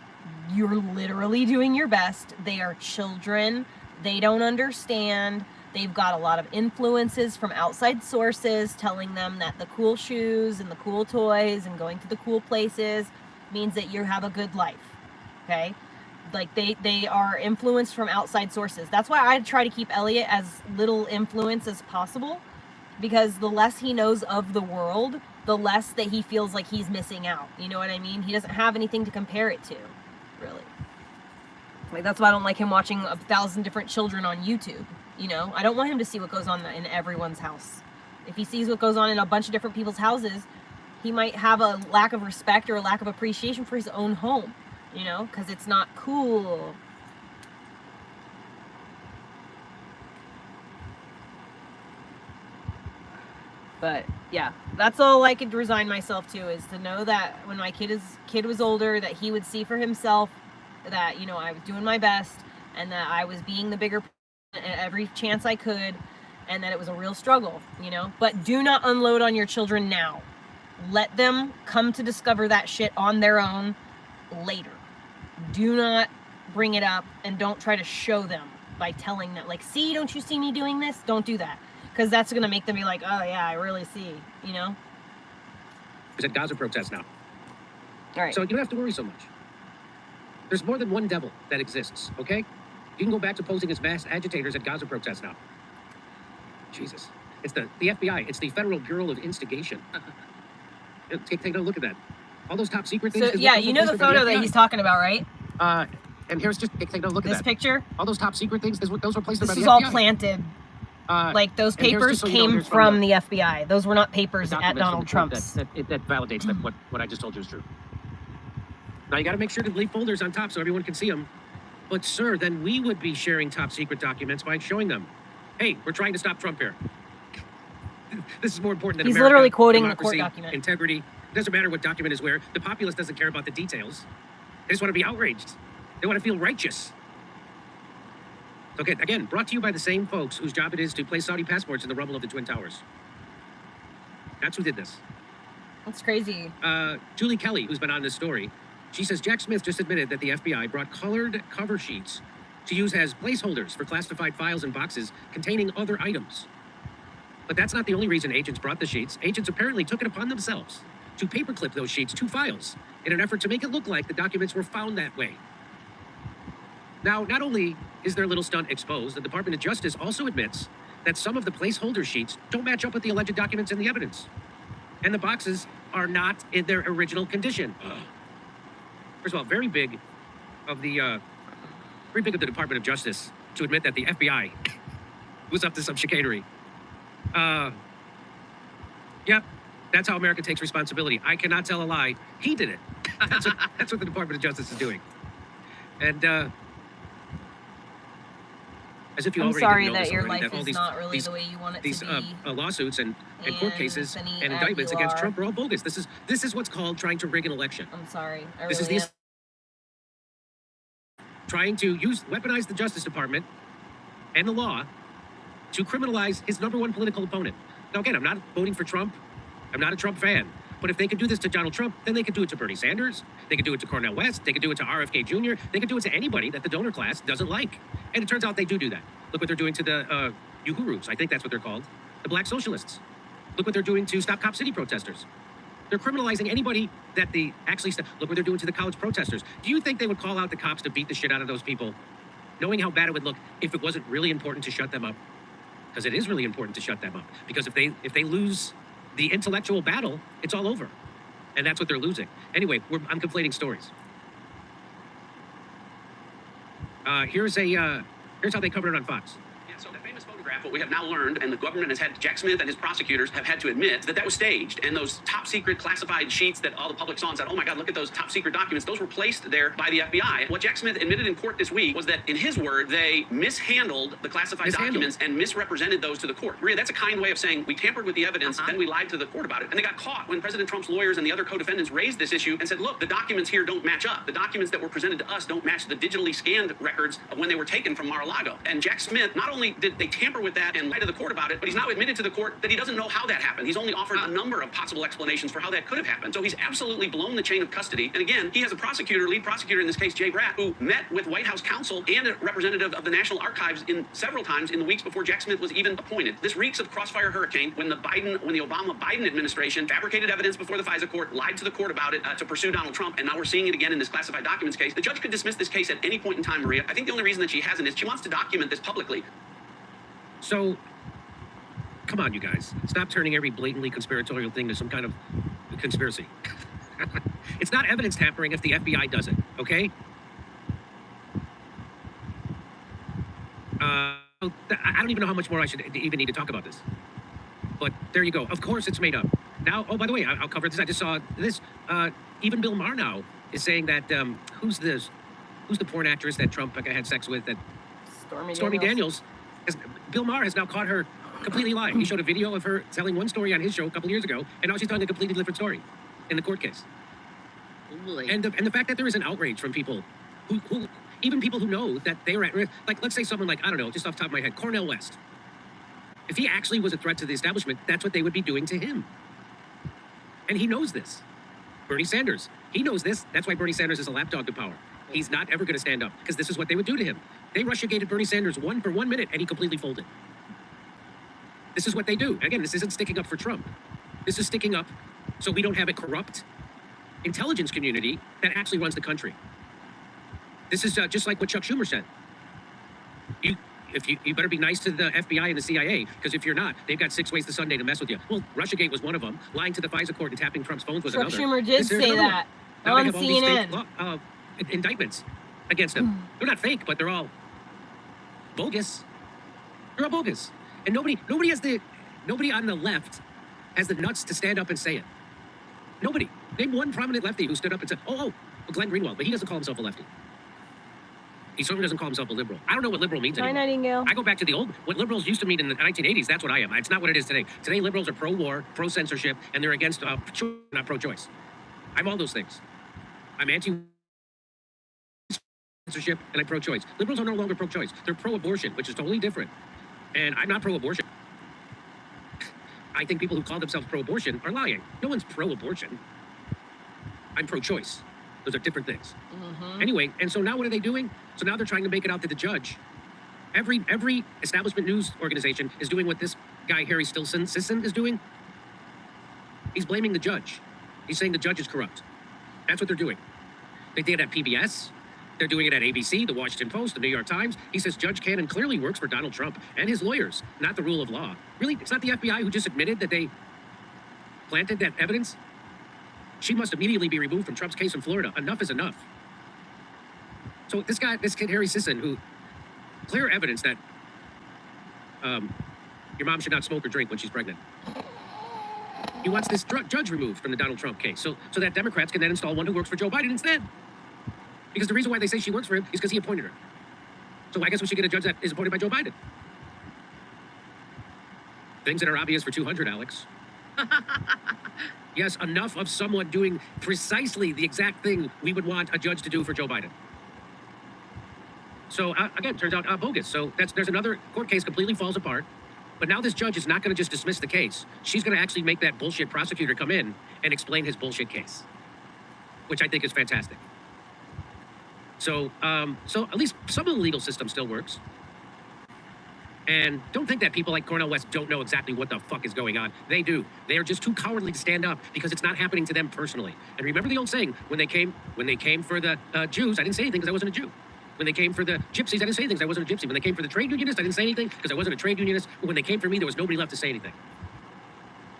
you're literally doing your best. They are children. They don't understand. They've got a lot of influences from outside sources telling them that the cool shoes and the cool toys and going to the cool places means that you have a good life. Okay? Like they are influenced from outside sources. That's why I try to keep Elliot as little influence as possible, because the less he knows of the world, the less that he feels like he's missing out. You know what I mean? He doesn't have anything to compare it to, really. Like, that's why I don't like him watching 1,000 different children on YouTube. You know, I don't want him to see what goes on in everyone's house. If he sees what goes on in a bunch of different people's houses, he might have a lack of respect or a lack of appreciation for his own home, you know, because it's not cool. But yeah, that's all I could resign myself to, is to know that when my kid was older, that he would see for himself that, you know, I was doing my best and that I was being the bigger every chance I could, and that it was a real struggle, you know. But do not unload on your children now. Let them come to discover that shit on their own later. Do not bring it up, and don't try to show them by telling them, like, see, don't you see me doing this? Don't do that, because that's going to make them be like, oh yeah, I really see, you know. There's a Gaza protest now. All right. So you don't have to worry so much. There's more than one devil that exists, okay? You can go back to posing as mass agitators at Gaza protests now. Jesus. It's the FBI. It's the Federal Bureau of Instigation. Take a look at that. All those top secret things. So, yeah, you know the photo that he's talking about, right? And here's just take a look at this that. Picture. All those top secret things, those were placed by the FBI. This is all planted. Like, those papers came from the FBI. Those were not papers at Donald Trump's. That validates that what I just told you is true. Now, you got to make sure to leave folders on top so everyone can see them. But, sir, then we would be sharing top secret documents by showing them. Hey, we're trying to stop Trump here. This is more important than He's America, literally quoting the democracy, court document. Integrity. It doesn't matter what document is where. The populace doesn't care about the details. They just want to be outraged. They want to feel righteous. Okay, again, brought to you by the same folks whose job it is to place Saudi passports in the rubble of the Twin Towers. That's who did this. That's crazy. Julie Kelly, who's been on this story, she says Jack Smith just admitted that the FBI brought colored cover sheets to use as placeholders for classified files and boxes containing other items. But that's not the only reason agents brought the sheets. Agents apparently took it upon themselves to paperclip those sheets to files in an effort to make it look like the documents were found that way. Now, not only is their little stunt exposed, the Department of Justice also admits that some of the placeholder sheets don't match up with the alleged documents in the evidence. And the boxes are not in their original condition. First of all, very big of the Department of Justice to admit that the FBI was up to some chicanery. Yep, that's how America takes responsibility. I cannot tell a lie. He did it. That's what the Department of Justice is doing. And as if you I'm already sorry didn't know that this your already, life that all is not really the way you want it these to be. lawsuits and court cases Anthony and indictments against Aguilar. Trump are all bogus. This is what's called trying to rig an election. I'm sorry. I This is really the trying to weaponize the Justice Department and the law to criminalize his number one political opponent. Now, again, I'm not voting for Trump. I'm not a Trump fan. But if they could do this to Donald Trump, then they could do it to Bernie Sanders. They could do it to Cornel West. They could do it to RFK Jr. They could do it to anybody that the donor class doesn't like. And it turns out they do that. Look what they're doing to the Uhurus. I think that's what they're called. The black socialists. Look what they're doing to Stop Cop City protesters. They're criminalizing anybody that look what they're doing to the college protesters. Do you think they would call out the cops to beat the shit out of those people, knowing how bad it would look if it wasn't really important to shut them up? Because it is really important to shut them up. Because if they lose the intellectual battle, it's all over. And that's what they're losing. Anyway, I'm conflating stories. Here's how they covered it on Fox. Yeah, so the famous photograph, what we have now learned, and the government has had, Jack Smith and his prosecutors have had to admit that that was staged. And those top secret classified sheets that all the public saw and said, oh my God, look at those top secret documents, those were placed there by the FBI. What Jack Smith admitted in court this week was that, in his word, they mishandled the classified documents and misrepresented those to the court. Maria, that's a kind way of saying we tampered with the evidence, then we lied to the court about it. And they got caught when President Trump's lawyers and the other co-defendants raised this issue and said, look, the documents here don't match up. The documents that were presented to us don't match the digitally scanned records of when they were taken from Mar-a-Lago. And Jack Smith, not only did they tamper with that and lie to the court about it, but he's now admitted to the court that he doesn't know how that happened. He's only offered a number of possible explanations for how that could have happened. So he's absolutely blown the chain of custody. And again, he has a lead prosecutor in this case, Jay Bratt, who met with White House counsel and a representative of the National Archives several times in the weeks before Jack Smith was even appointed. This reeks of crossfire hurricane when the Obama-Biden administration fabricated evidence before the FISA court, lied to the court about it to pursue Donald Trump, and now we're seeing it again in this classified documents case. The judge could dismiss this case at any point in time, Maria. I think the only reason that she hasn't is she wants to document this publicly. So, come on, you guys. Stop turning every blatantly conspiratorial thing to some kind of conspiracy. It's not evidence tampering if the FBI does it, okay? I don't even know how much more I should even need to talk about this. But there you go. Of course it's made up. Now, oh, by the way, I'll cover this. I just saw this. Even Bill Maher now is saying that, who's the porn actress that Trump had sex with? That Stormy Daniels. Bill Maher has now caught her completely lying. He showed a video of her telling one story on his show a couple years ago, and now she's telling a completely different story in the court case. And the fact that there is an outrage from people who even people who know that they are at risk, like let's say someone like, I don't know, just off the top of my head, Cornel West. If he actually was a threat to the establishment, that's what they would be doing to him. And he knows this. Bernie Sanders, he knows this. That's why Bernie Sanders is a lapdog to power. He's not ever going to stand up because this is what they would do to him. They Russiagated Bernie Sanders for 1 minute and he completely folded. This is what they do. Again, this isn't sticking up for Trump. This is sticking up so we don't have a corrupt intelligence community that actually runs the country. This is just like what Chuck Schumer said. You better be nice to the FBI and the CIA, because if you're not, they've got 6 ways to Sunday to mess with you. Well, Russiagate was one of them. Lying to the FISA court and tapping Trump's phones was Chuck another. Schumer did say that Now on they have all these CNN. fake indictments against them. They're not fake, but they're all bogus. They're all bogus. And nobody on the left has the nuts to stand up and say it. Nobody. Name one prominent lefty who stood up and said, well, Glenn Greenwald, but he doesn't call himself a lefty. He certainly doesn't call himself a liberal. I don't know what liberal means anymore. Nightingale. I go back to what liberals used to mean in the 1980s. That's what I am. It's not what it is today. Today, liberals are pro-war, pro-censorship, and they're against, not pro-choice. I'm all those things. I'm anti-censorship, and I'm pro-choice. Liberals are no longer pro-choice. They're pro-abortion, which is totally different. And I'm not pro-abortion. I think people who call themselves pro-abortion are lying. No one's pro-abortion. I'm pro-choice. Those are different things. Mm-hmm. Anyway, and so now what are they doing? So now they're trying to make it out that the judge, every establishment news organization is doing what this guy, Harry Sisson, is doing. He's blaming the judge. He's saying the judge is corrupt. That's what they're doing. They did it at PBS. They're doing it at ABC, the Washington Post, the New York Times. He says Judge Cannon clearly works for Donald Trump and his lawyers, not the rule of law. Really, it's not the FBI who just admitted that they planted that evidence? She must immediately be removed from Trump's case in Florida. Enough is enough. So this kid, Harry Sisson, who clear evidence that your mom should not smoke or drink when she's pregnant. He wants this judge removed from the Donald Trump case so that Democrats can then install one who works for Joe Biden instead. Because the reason why they say she works for him is because he appointed her. So I guess we should get a judge that is appointed by Joe Biden. Things that are obvious for 200, Alex. Yes, enough of someone doing precisely the exact thing we would want a judge to do for Joe Biden. So again, turns out bogus. So there's another court case completely falls apart. But now this judge is not going to just dismiss the case. She's going to actually make that bullshit prosecutor come in and explain his bullshit case, which I think is fantastic. So at least some of the legal system still works. And don't think that people like Cornel West don't know exactly what the fuck is going on. They do. They are just too cowardly to stand up because it's not happening to them personally. And remember the old saying, when they came for the Jews, I didn't say anything because I wasn't a Jew. When they came for the gypsies, I didn't say anything because I wasn't a gypsy. When they came for the trade unionists, I didn't say anything because I wasn't a trade unionist. But when they came for me, there was nobody left to say anything.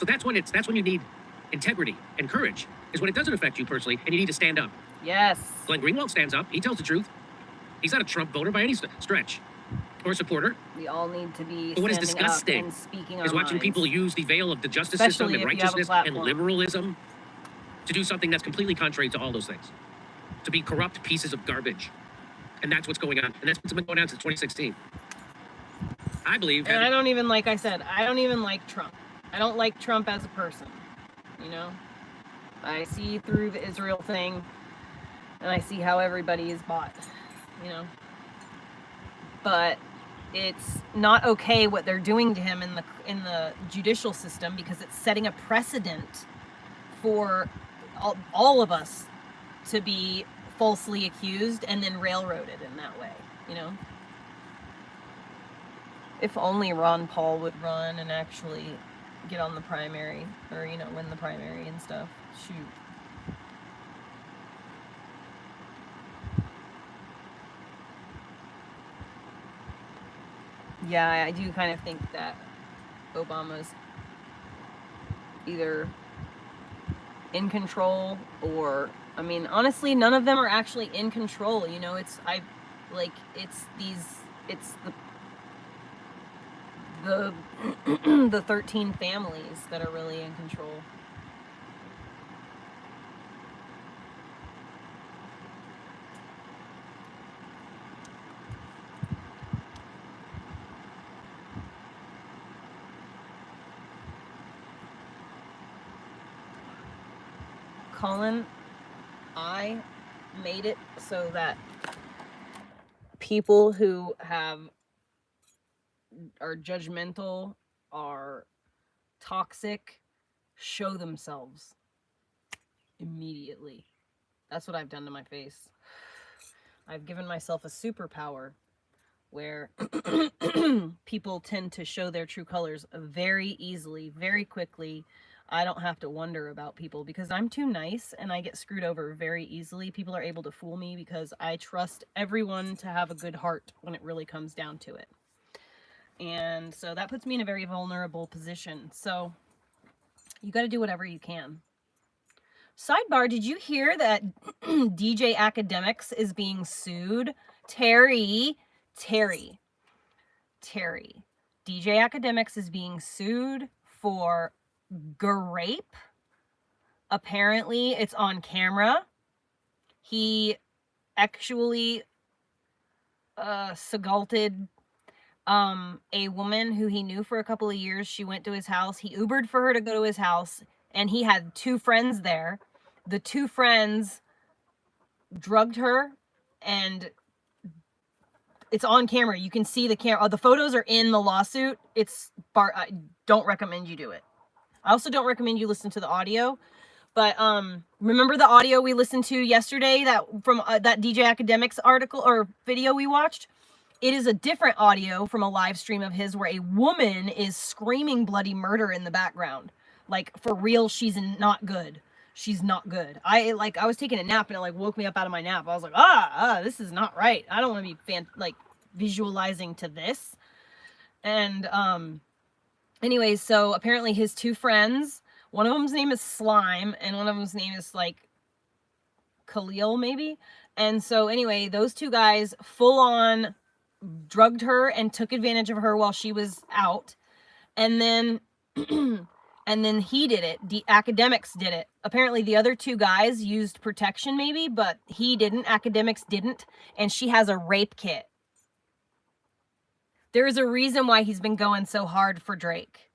So that's when you need integrity and courage, is when it doesn't affect you personally and you need to stand up. Yes. Glenn Greenwald stands up. He tells the truth. He's not a Trump voter by any stretch or supporter. We all need to be But what is standing up disgusting and speaking our is watching minds. people use the veil of the justice Especially system and if you have a righteousness and platform. liberalism to do something that's completely contrary to all those things. To be corrupt pieces of garbage. And that's what's going on. And that's what's been going on since 2016. I believe. And I don't even, like I said, I don't even like Trump. I don't like Trump as a person. You know? I see through the Israel thing, and I see how everybody is bought. You know? But it's not okay what they're doing to him in the judicial system, because it's setting a precedent for all of us to be falsely accused and then railroaded in that way, you know? If only Ron Paul would run and actually get on the primary, or, you know, win the primary and stuff. Shoot. Yeah, I do kind of think that Obama's either in control or, I mean, honestly, none of them are actually in control. You know, it's the 13 families that are really in control. Colin, I made it so that people who are judgmental, are toxic, show themselves immediately. That's what I've done to my face. I've given myself a superpower where people tend to show their true colors very easily, very quickly. I don't have to wonder about people because I'm too nice and I get screwed over very easily. People are able to fool me because I trust everyone to have a good heart when it really comes down to it. And so that puts me in a very vulnerable position. So you got to do whatever you can. Sidebar, did you hear that DJ Academics is being sued? Terry. DJ Academics is being sued for grape. Apparently it's on camera. He actually assaulted a woman who he knew for a couple of years. She went to his house. He Ubered for her to go to his house, and he had 2 friends there. The 2 friends drugged her, and it's on camera. You can see the camera. The photos are in the lawsuit. I don't recommend you do it. I also don't recommend you listen to the audio. But remember the audio we listened to yesterday, that from that DJ Academics article or video we watched? It is a different audio from a live stream of his where a woman is screaming bloody murder in the background. Like, for real, she's not good. she's not good. I was taking a nap and it like woke me up out of my nap. I was like, this is not right. I don't want to be visualizing to this. And anyways, so apparently his two friends, one of them's name is Slime and one of them's name is like Khalil maybe. And so anyway, those two guys full on drugged her and took advantage of her while she was out. And then and then he did it. The academics did it. Apparently the other two guys used protection maybe, but he didn't. Academics didn't. And she has a rape kit. There's a reason why he's been going so hard for Drake.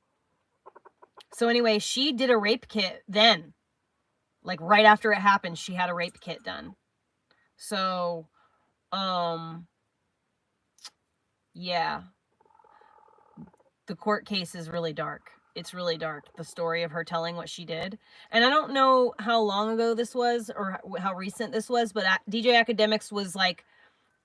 So anyway, she did a rape kit then. Like right after it happened, she had a rape kit done. So, yeah. The court case is really dark. It's really dark. The story of her telling what she did. And I don't know how long ago this was or how recent this was, but DJ Academics was like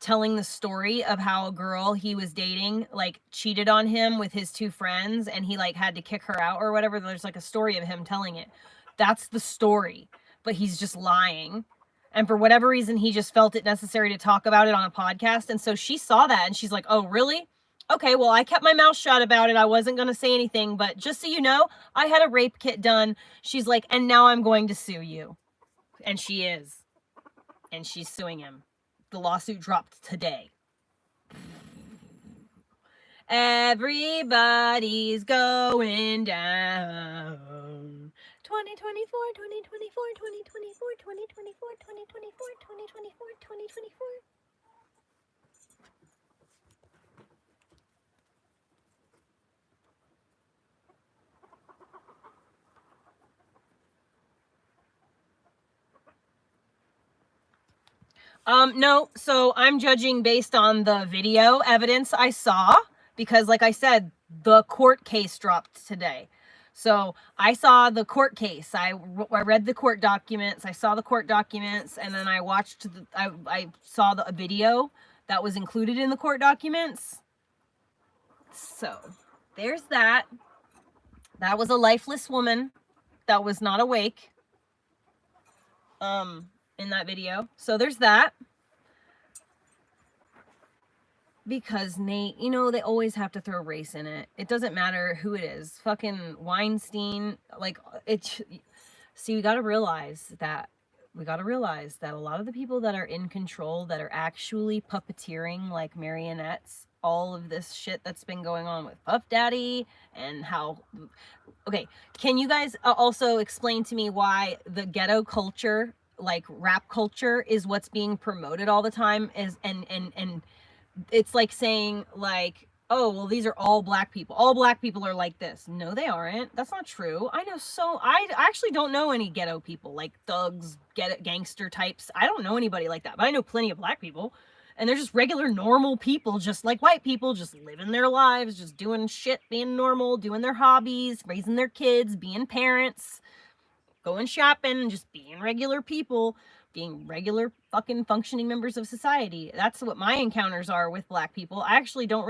telling the story of how a girl he was dating like cheated on him with his two friends and he like had to kick her out or whatever. There's like a story of him telling it. That's the story, but he's just lying. And for whatever reason, he just felt it necessary to talk about it on a podcast. And so she saw that and she's like, oh, really? Okay, well, I kept my mouth shut about it. I wasn't going to say anything, but just so you know, I had a rape kit done. She's like, and now I'm going to sue you. And she is. And she's suing him. The lawsuit dropped today. Everybody's going down. 2024, 2024, 2024, 2024, 2024, 2024, 2024. No, so I'm judging based on the video evidence I saw, because like I said, the court case dropped today. So I saw the court case. I read the court documents. I saw the court documents, and then I watched, I saw the video that was included in the court documents. So there's that. That was a lifeless woman that was not awake. In that video. So there's that. Because Nate, you know, they always have to throw race in it. It doesn't matter who it is. Fucking Weinstein, like, it's, see, we got to realize that a lot of the people that are in control, that are actually puppeteering like marionettes, all of this shit that's been going on with Puff Daddy and how, okay, can you guys also explain to me why the ghetto culture, like rap culture, is what's being promoted all the time, is and it's like saying like, oh, well, these are all black people. All black people are like this. No, they aren't. That's not true. I know. So I actually don't know any ghetto people, like thugs, gangster types. I don't know anybody like that, but I know plenty of black people, and they're just regular, normal people, just like white people, just living their lives, just doing shit, being normal, doing their hobbies, raising their kids, being parents, going shopping, just being regular people, being regular fucking functioning members of society. That's what my encounters are with black people. I actually don't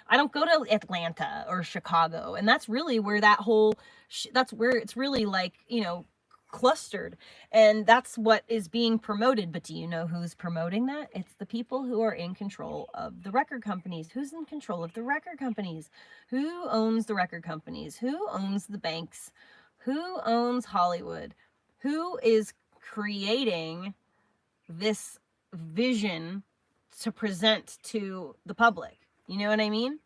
I don't go to Atlanta or Chicago. And that's really where that whole, that's where it's really like, you know, clustered. And that's what is being promoted. But do you know who's promoting that? It's the people who are in control of the record companies. Who's in control of the record companies? Who owns the record companies? Who owns the banks? Who owns Hollywood? Who is creating this vision to present to the public? You know what I mean?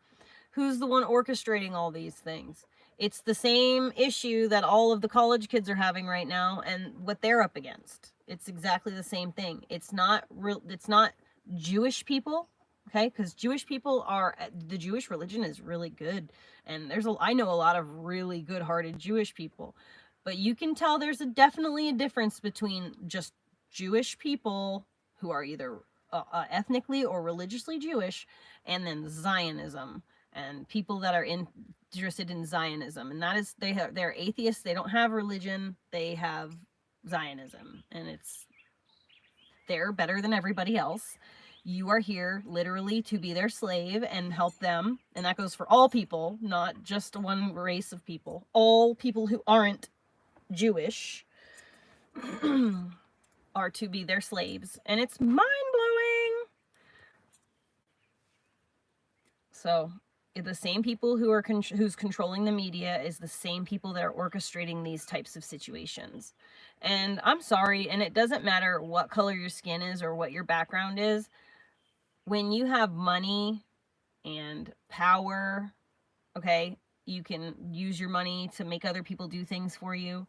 Who's the one orchestrating all these things? It's the same issue that all of the college kids are having right now and what they're up against. It's exactly the same thing. It's not real. It's not Jewish people. Okay, because Jewish people are, the Jewish religion is really good, and I know a lot of really good-hearted Jewish people, but you can tell there's definitely a difference between just Jewish people who are either ethnically or religiously Jewish, and then Zionism and people that are interested in Zionism, and that is they're atheists. They don't have religion. They have Zionism, and they're better than everybody else. You are here literally to be their slave and help them. And that goes for all people, not just one race of people. All people who aren't Jewish. are to be their slaves, and it's mind-blowing. So the same people who are who's controlling the media is the same people that are orchestrating these types of situations. And I'm sorry, and it doesn't matter what color your skin is or what your background is. When you have money and power, okay, you can use your money to make other people do things for you.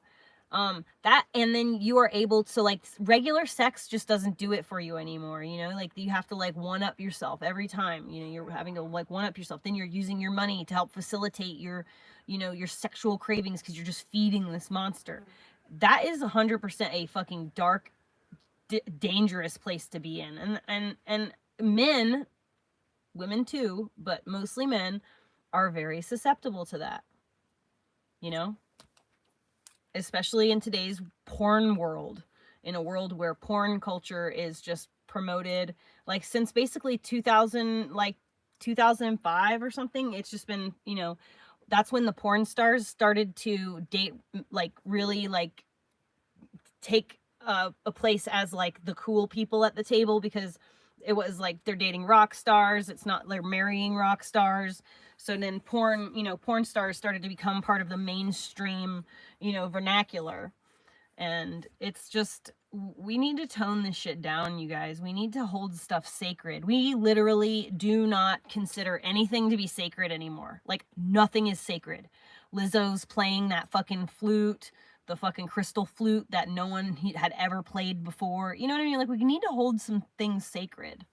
That, and then you are able to, like, regular sex just doesn't do it for you anymore, you know, like, you have to, like, one up yourself every time, you know, you're having to, like, one up yourself, then you're using your money to help facilitate your, you know, your sexual cravings, because you're just feeding this monster. That is 100% a fucking dark, dangerous place to be in. And men, women too, but mostly men, are very susceptible to that, you know, especially in today's porn world, in a world where porn culture is just promoted, like, since basically 2005 or something. It's just been, you know, that's when the porn stars started to date, like, really, like, take a place as, like, the cool people at the table, because it was like they're dating rock stars. It's not they're marrying rock stars. So then porn, you know, porn stars started to become part of the mainstream, you know, vernacular. And it's just, we need to tone this shit down, you guys. We need to hold stuff sacred. We literally do not consider anything to be sacred anymore. Like, nothing is sacred. Lizzo's playing that fucking flute, the fucking crystal flute that no one had ever played before. You know what I mean? Like, we need to hold some things sacred.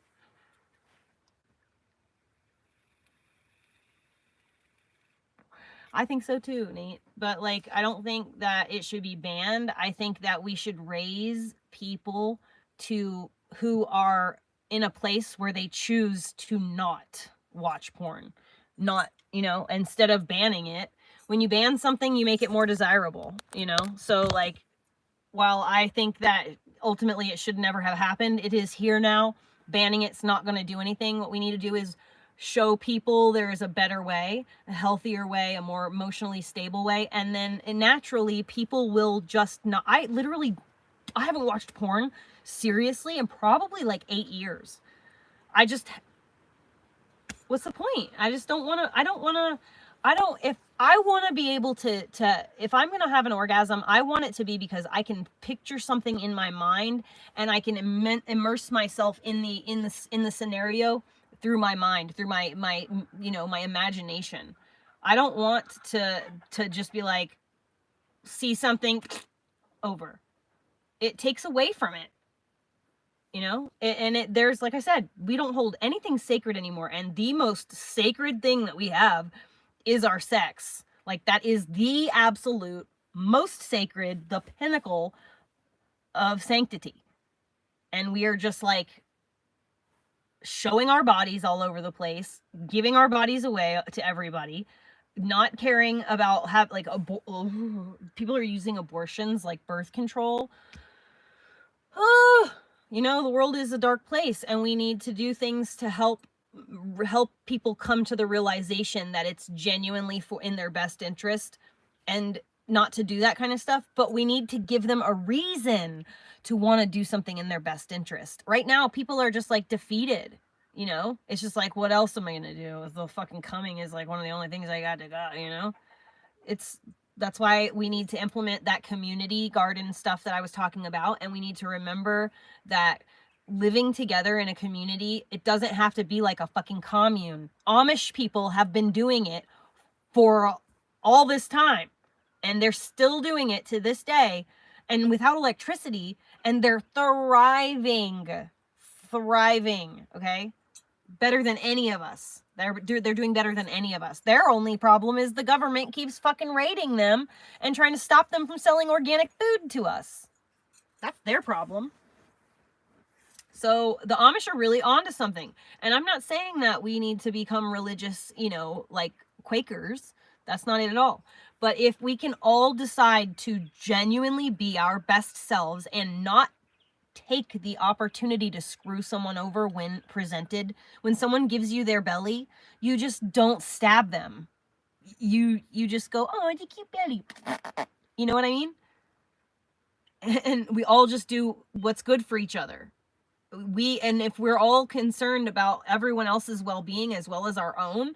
I think so too, Nate. But, like, I don't think that it should be banned. I think that we should raise people to who are in a place where they choose to not watch porn. Not, you know, instead of banning it. When you ban something, you make it more desirable, you know? So, like, while I think that ultimately it should never have happened, it is here now. Banning it's not going to do anything. What we need to do is show people there is a better way, a healthier way, a more emotionally stable way, and then naturally people will just not. I haven't watched porn seriously in probably like 8 years. What's the point? I just don't want to. If I want to be able to if I'm going to have an orgasm, I want it to be because I can picture something in my mind, and I can immerse myself in the scenario through my mind, through my you know, my imagination. I don't want to just be like, see something, over. It takes away from it. You know, there's, like I said, we don't hold anything sacred anymore. And the most sacred thing that we have is our sex. Like, that is the absolute most sacred, the pinnacle of sanctity. And we are just, like, showing our bodies all over the place, giving our bodies away to everybody, not caring about people are using abortions like birth control. You know, the world is a dark place, and we need to do things to help people come to the realization that it's genuinely in their best interest, and not to do that kind of stuff. But we need to give them a reason to want to do something in their best interest. Right now, people are just, like, defeated. You know, it's just like, what else am I gonna do? The fucking coming is like one of the only things I got to go. You know, that's why we need to implement that community garden stuff that I was talking about. And we need to remember that living together in a community, it doesn't have to be like a fucking commune. Amish people have been doing it for all this time, and they're still doing it to this day, and without electricity, and they're thriving, okay? Better than any of us. They're doing better than any of us. Their only problem is the government keeps fucking raiding them and trying to stop them from selling organic food to us. That's their problem. So the Amish are really onto something. And I'm not saying that we need to become religious, you know, like Quakers. That's not it at all. But if we can all decide to genuinely be our best selves and not take the opportunity to screw someone over when presented, when someone gives you their belly, you just don't stab them. You just go, oh, it's a cute belly. You know what I mean? and we all just do what's good for each other. And if we're all concerned about everyone else's well-being as well as our own,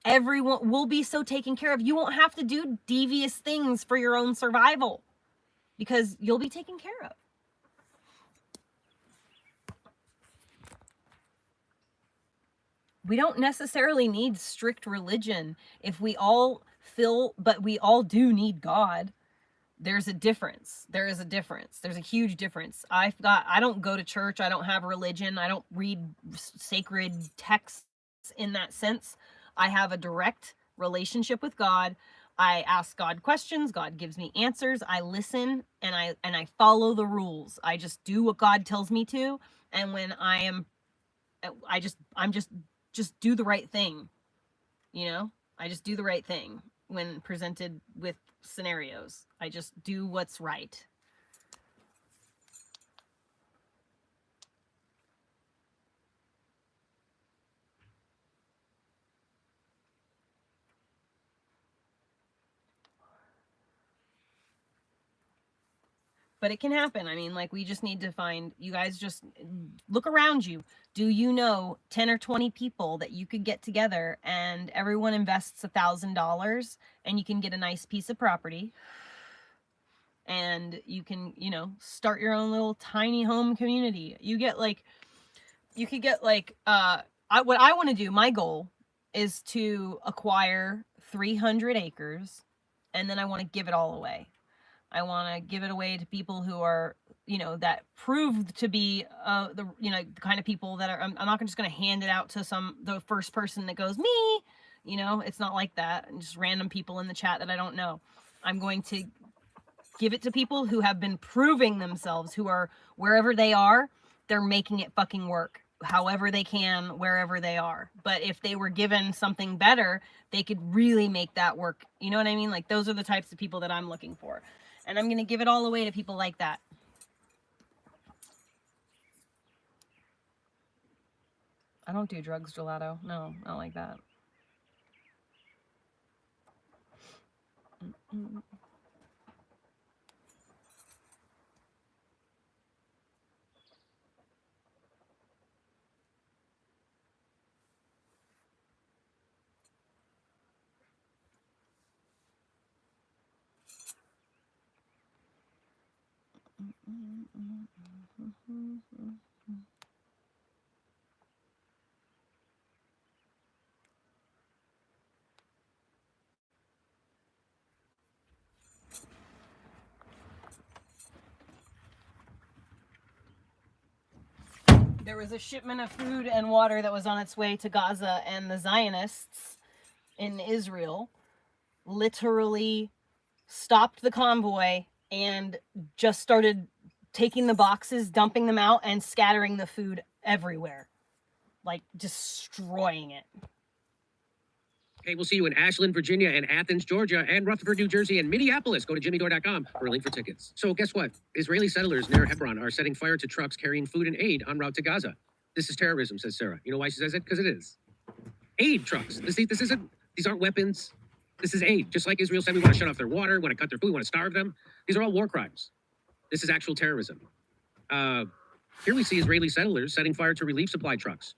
everyone will be so taken care of. You won't have to do devious things for your own survival because you'll be taken care of. We don't necessarily need strict religion if we all feel, but we all do need God. There's a difference. There is a difference. There's a huge difference. I don't go to church. I don't have religion. I don't read sacred texts in that sense. I have a direct relationship with God. I ask God questions. God gives me answers. I listen and I follow the rules. I just do what God tells me to. And when I'm just do the right thing. You know, I just do the right thing when presented with scenarios. I just do what's right. But it can happen. I mean, like, we just need to find, you guys just look around you. Do you know 10 or 20 people that you could get together and everyone invests $1,000 and you can get a nice piece of property and you can, you know, start your own little tiny home community. You could get like, what I want to do, my goal is to acquire 300 acres and then I want to give it all away. I want to give it away to people who are, you know, that proved to be the kind of people that are. I'm not just going to hand it out to the first person that goes me. You know, it's not like that. And just random people in the chat that I don't know. I'm going to give it to people who have been proving themselves, who are wherever they are, they're making it fucking work. However they can, wherever they are. But if they were given something better, they could really make that work. You know what I mean? Like, those are the types of people that I'm looking for. And I'm going to give it all away to people like that. I don't do drugs, gelato. No, not like that. Mm-mm. There was a shipment of food and water that was on its way to Gaza, and the Zionists in Israel literally stopped the convoy and just started taking the boxes, dumping them out, and scattering the food everywhere. Like, destroying it. Hey, we'll see you in Ashland, Virginia, and Athens, Georgia, and Rutherford, New Jersey, and Minneapolis. Go to jimmydore.com for a link for tickets. So guess what? Israeli settlers near Hebron are setting fire to trucks carrying food and aid en route to Gaza. This is terrorism, says Sarah. You know why she says it? Because it is. Aid trucks. These aren't weapons. This is aid. Just like Israel said, we want to shut off their water, want to cut their food, we want to starve them. These are all war crimes. This is actual terrorism. Here we see Israeli settlers setting fire to relief supply trucks.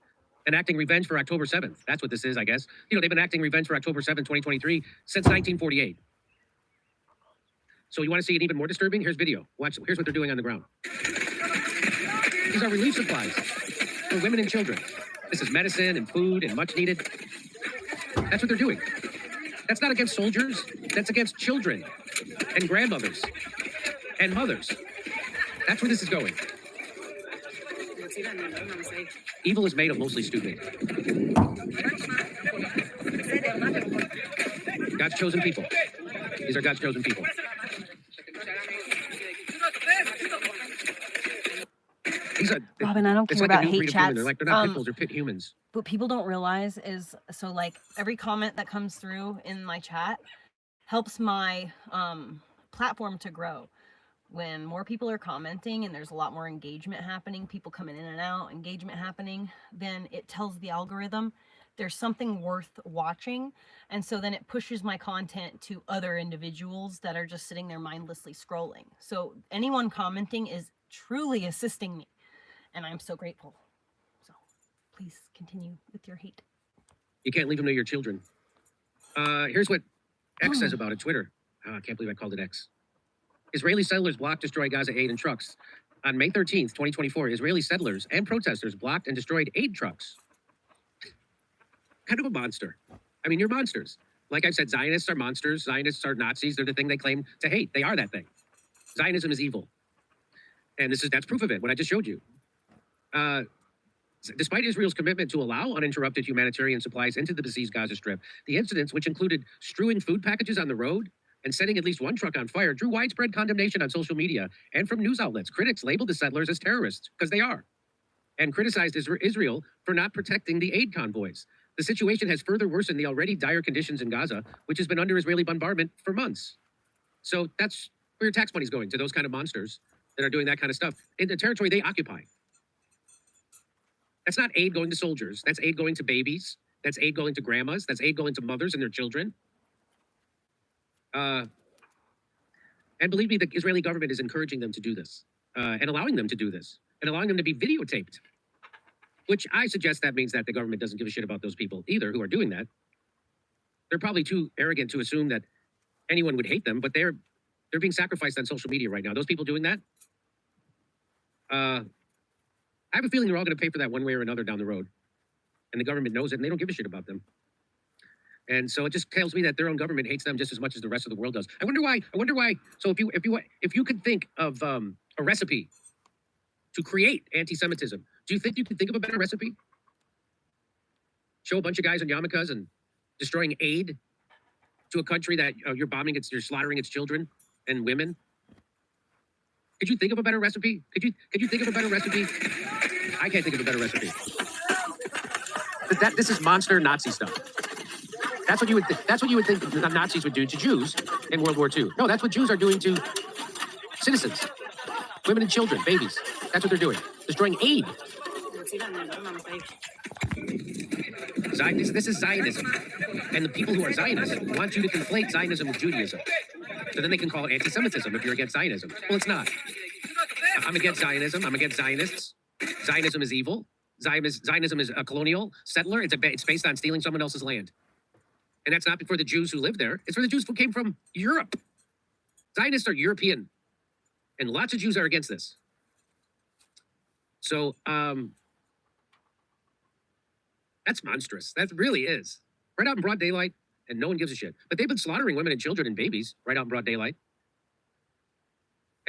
Enacting revenge for October 7th. That's what this is, I guess. You know, they've been acting revenge for October 7th, 2023 since 1948. So you want to see it even more disturbing? Here's video. Watch. Here's what they're doing on the ground. These are relief supplies for women and children. This is medicine and food and much needed. That's what they're doing. That's not against soldiers. That's against children and grandmothers and mothers. That's where this is going. Evil is made of mostly stupid. God's chosen people. These are God's chosen people. Robin, I don't care about hate chats. They're not pit bulls or pit humans. What people don't realize is, so like every comment that comes through in my chat helps my platform to grow. When more people are commenting and there's a lot more engagement happening, people coming in and out, engagement happening, then it tells the algorithm there's something worth watching. And so then it pushes my content to other individuals that are just sitting there mindlessly scrolling. So anyone commenting is truly assisting me, and I'm so grateful. So please continue with your hate. You can't leave them to your children. Here's what X says about it. Twitter. I can't believe I called it X. Israeli settlers blocked, destroy Gaza aid and trucks. On May 13th, 2024, Israeli settlers and protesters blocked and destroyed aid trucks. Kind of a monster. I mean, you're monsters. Like I said, Zionists are monsters. Zionists are Nazis. They're the thing they claim to hate. They are that thing. Zionism is evil. And that's proof of it, what I just showed you. Despite Israel's commitment to allow uninterrupted humanitarian supplies into the besieged Gaza Strip, the incidents, which included strewing food packages on the road and setting at least one truck on fire, drew widespread condemnation on social media and from news outlets. Critics labeled the settlers as terrorists, because they are, and criticized Israel for not protecting the aid convoys. The situation has further worsened the already dire conditions in Gaza, which has been under Israeli bombardment for months. So that's where your tax money's going, to those kind of monsters that are doing that kind of stuff in the territory they occupy. That's not aid going to soldiers. That's aid going to babies. That's aid going to grandmas. That's aid going to mothers and their children. And believe me, the Israeli government is encouraging them to do this, and allowing them to do this, and allowing them to be videotaped, which I suggest that means that the government doesn't give a shit about those people either who are doing that. They're probably too arrogant to assume that anyone would hate them, but they're being sacrificed on social media right now. Those people doing that, I have a feeling they're all going to pay for that one way or another down the road. And the government knows it, and they don't give a shit about them. And so it just tells me that their own government hates them just as much as the rest of the world does. I wonder why. So if you could think of a recipe to create anti-Semitism, do you think you could think of a better recipe? Show a bunch of guys in yarmulkes and destroying aid to a country that you're bombing, you're slaughtering its children and women. Could you think of a better recipe? Could you think of a better recipe? I can't think of a better recipe. This is monster Nazi stuff. That's what you would think the Nazis would do to Jews in World War II. No, that's what Jews are doing to citizens, women and children, babies. That's what they're doing. Destroying aid. This is Zionism. And the people who are Zionists want you to conflate Zionism with Judaism. So then they can call it anti-Semitism if you're against Zionism. Well, it's not. I'm against Zionism. I'm against Zionists. Zionism is evil. Zionism is a colonial settler. It's based on stealing someone else's land. And that's not for the Jews who live there. It's for the Jews who came from Europe. Zionists are European. And lots of Jews are against this. So, that's monstrous. That really is. Right out in broad daylight, and no one gives a shit. But they've been slaughtering women and children and babies right out in broad daylight.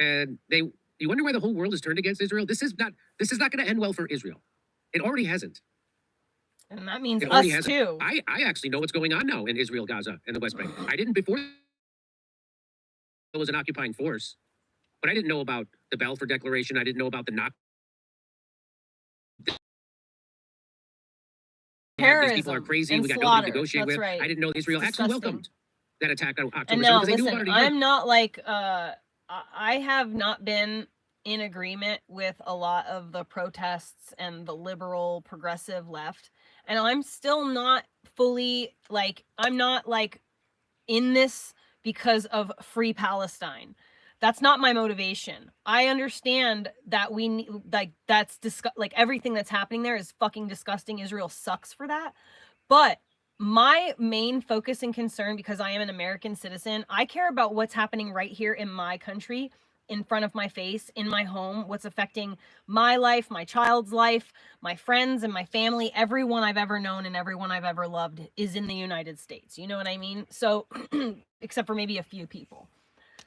And you wonder why the whole world is turned against Israel? This is not going to end well for Israel. It already hasn't. And that means us too. I actually know what's going on now in Israel, Gaza, and the West Bank. I didn't before it was an occupying force. But I didn't know about the Balfour Declaration. I didn't know about the knock. Terrorism. These people are crazy. We got slaughter. nobody to negotiate with. Right. I didn't know Israel actually welcomed that attack on October 7th. And no, because they knew listen, about it. I'm not like I have not been in agreement with a lot of the protests and the liberal progressive left, and I'm still not fully I'm not in this because of free Palestine. That's not my motivation. I understand that we need, that's everything that's happening there is fucking disgusting. Israel sucks for that. But my main focus and concern, because I am an American citizen, I care about what's happening right here in my country, in front of my face, in my home, what's affecting my life, my child's life, my friends and my family. Everyone I've ever known and everyone I've ever loved is in the United States. You know what I mean? So, except for maybe a few people.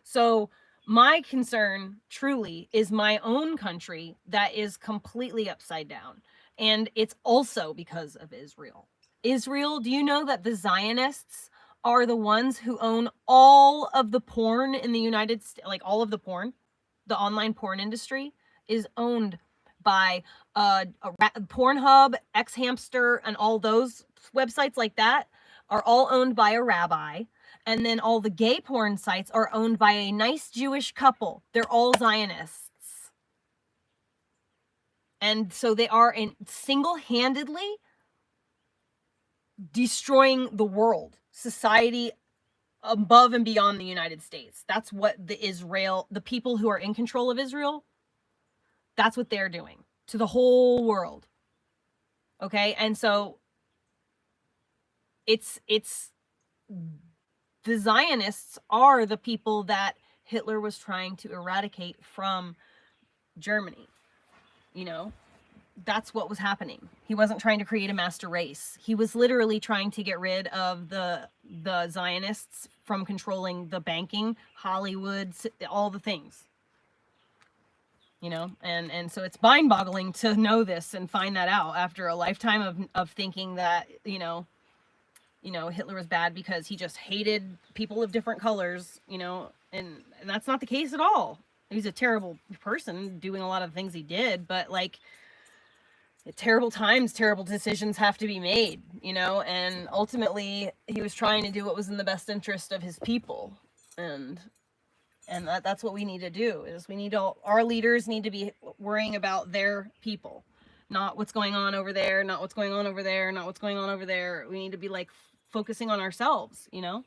So my concern truly is my own country that is completely upside down. And it's also because of Israel. Israel, do you know that the Zionists are the ones who own all of the porn in the United States? All of the porn, the online porn industry is owned by Pornhub, X-Hamster, and all those websites like that are all owned by a rabbi. And then all the gay porn sites are owned by a nice Jewish couple. They're all Zionists. And so they are single-handedly destroying the world, society above and beyond the United States. That's what the people who are in control of Israel, that's what they're doing to the whole world. Okay? And so it's the Zionists are the people that Hitler was trying to eradicate from Germany. You know, that's what was happening. He wasn't trying to create a master race. He was literally trying to get rid of the Zionists from controlling the banking, Hollywood, all the things. You know, and so it's mind-boggling to know this and find that out after a lifetime of thinking that, you know, Hitler was bad because he just hated people of different colors, you know, and that's not the case at all. He's a terrible person doing a lot of things he did, but like, at terrible times, terrible decisions have to be made, you know, and ultimately he was trying to do what was in the best interest of his people. And that's what we need to do, is our leaders need to be worrying about their people, not what's going on over there, not what's going on over there, not what's going on over there. We need to be like focusing on ourselves, you know?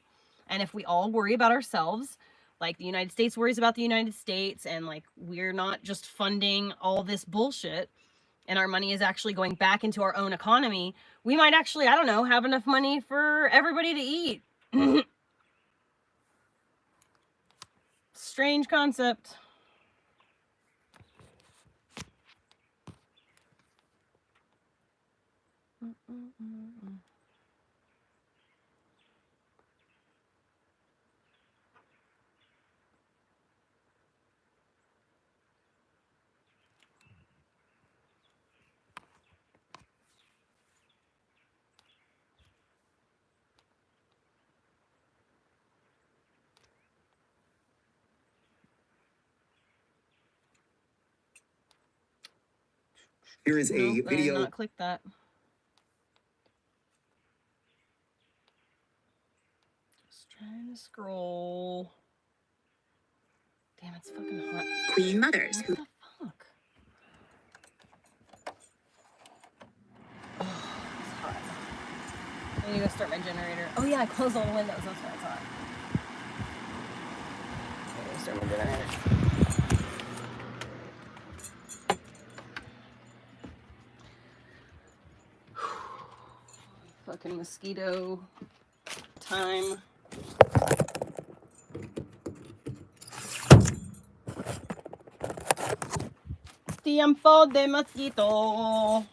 And if we all worry about ourselves, like the United States worries about the United States, and like we're not just funding all this bullshit, and our money is actually going back into our own economy, we might actually, I don't know, have enough money for everybody to eat. Strange concept. Here is a I video. did not click that. Just trying to scroll. Damn, it's fucking hot. Queen mothers What who the fuck? Oh, it's hot. I need to go start my generator. Oh yeah, I closed all the windows. That's why it's hot. I need to start my generator. Fucking mosquito time. Tiempo de mosquito.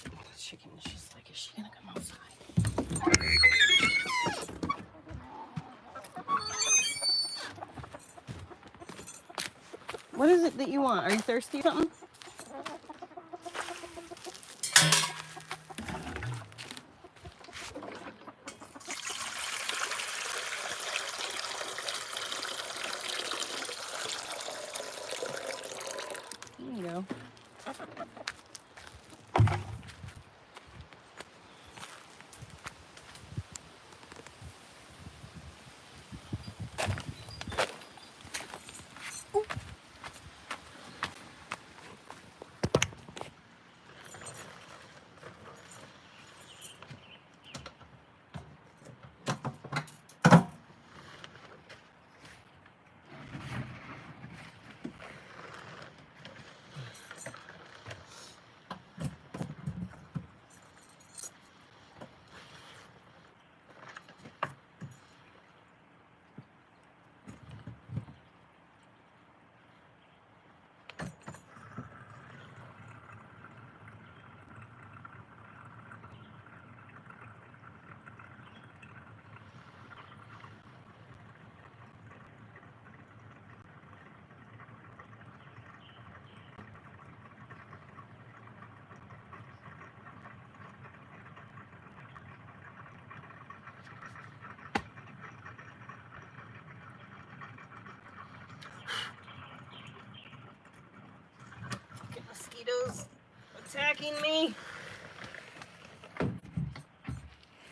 The chicken, she's like, is she gonna come outside? What is it that you want? Are you thirsty or something? There you go. Mosquitoes attacking me.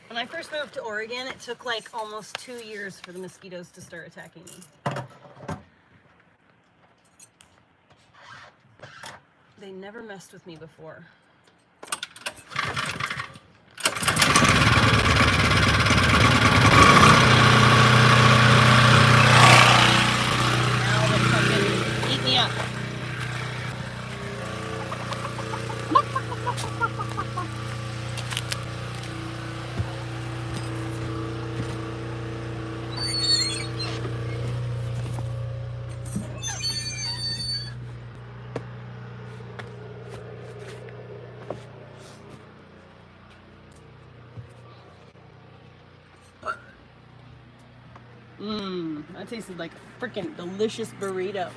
When I first moved to Oregon, it took like almost 2 years for the mosquitoes to start attacking me. They never messed with me before. Now they fucking eat me up. That tasted like a freaking delicious burrito.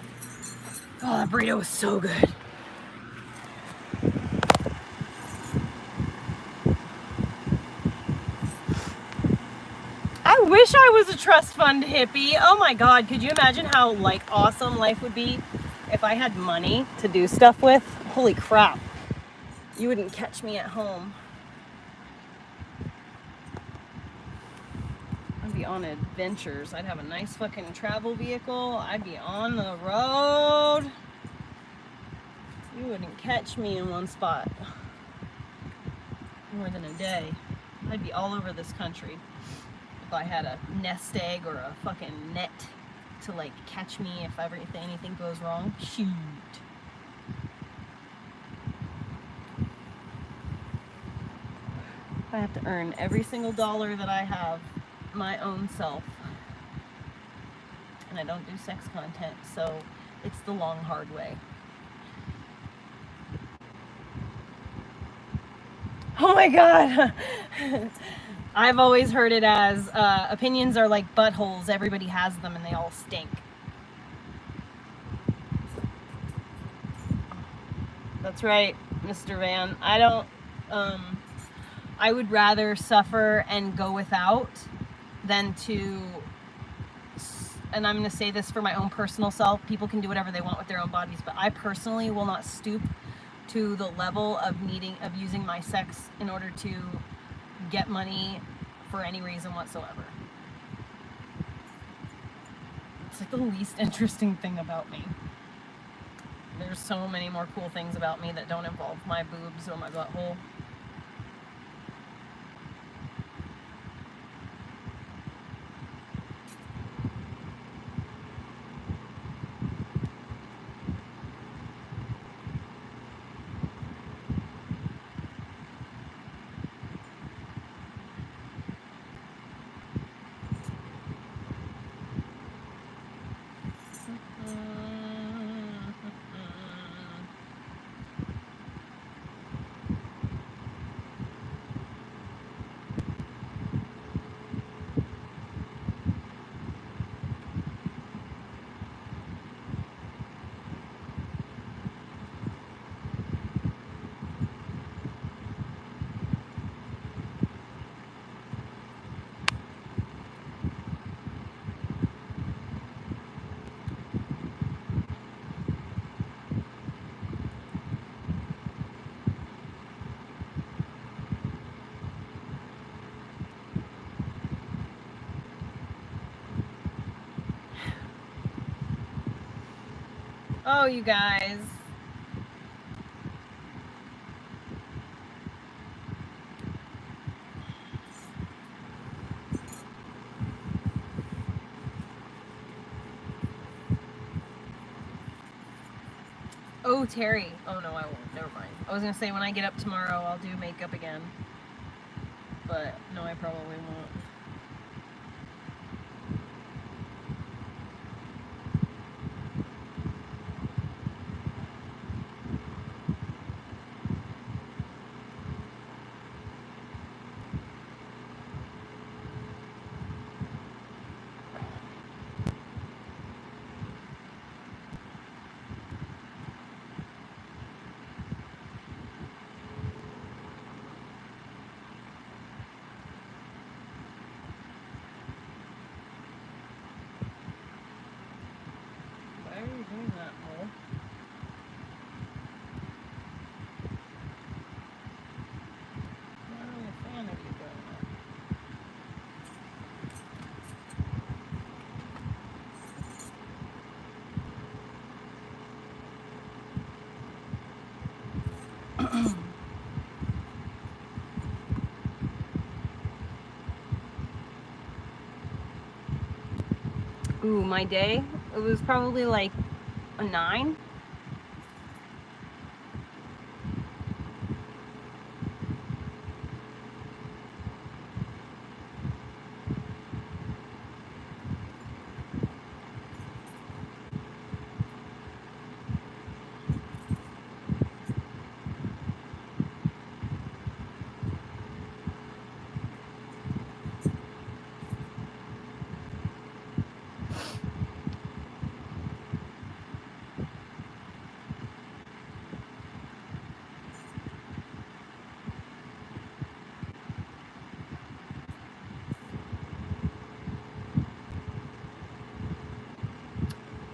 Oh, that burrito was so good. I wish I was a trust fund hippie. Oh my God, could you imagine how like awesome life would be if I had money to do stuff with? Holy crap. You wouldn't catch me at home. I'd be on adventures. I'd have a nice fucking travel vehicle. I'd be on the road. You wouldn't catch me in one spot more than a day. I'd be all over this country if I had a nest egg or a fucking net to like catch me if ever if anything goes wrong. Shoot. I have to earn every single dollar that I have my own self. And I don't do sex content, so it's the long, hard way. Oh my God. I've always heard it as opinions are like buttholes. Everybody has them and they all stink. That's right, Mr. Van. I would rather suffer and go without than to, and I'm going to say this for my own personal self, people can do whatever they want with their own bodies, but I personally will not stoop to the level of using my sex in order to get money for any reason whatsoever. It's like the least interesting thing about me. There's so many more cool things about me that don't involve my boobs or my butthole. Oh, you guys. Oh, Terry. Oh, no, I won't. Never mind. I was going to say when I get up tomorrow, I'll do makeup again. But, no, I probably won't. Why are you doing that, Mo? I'm not really a fan of you doing that. Ooh, my day? It was probably like a 9.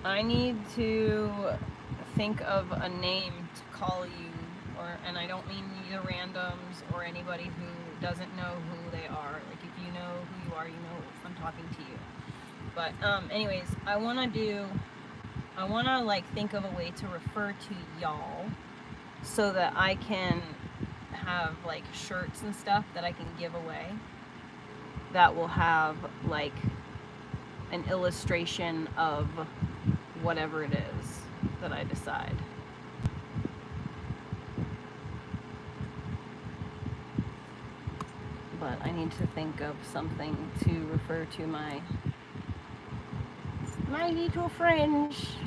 I need to think of a name to call you, and I don't mean the randoms or anybody who doesn't know who they are. Like, if you know who you are, you know I'm talking to you. But anyways, I wanna like think of a way to refer to y'all so that I can have like shirts and stuff that I can give away that will have like an illustration of whatever it is that I decide. But I need to think of something to refer to my little friends.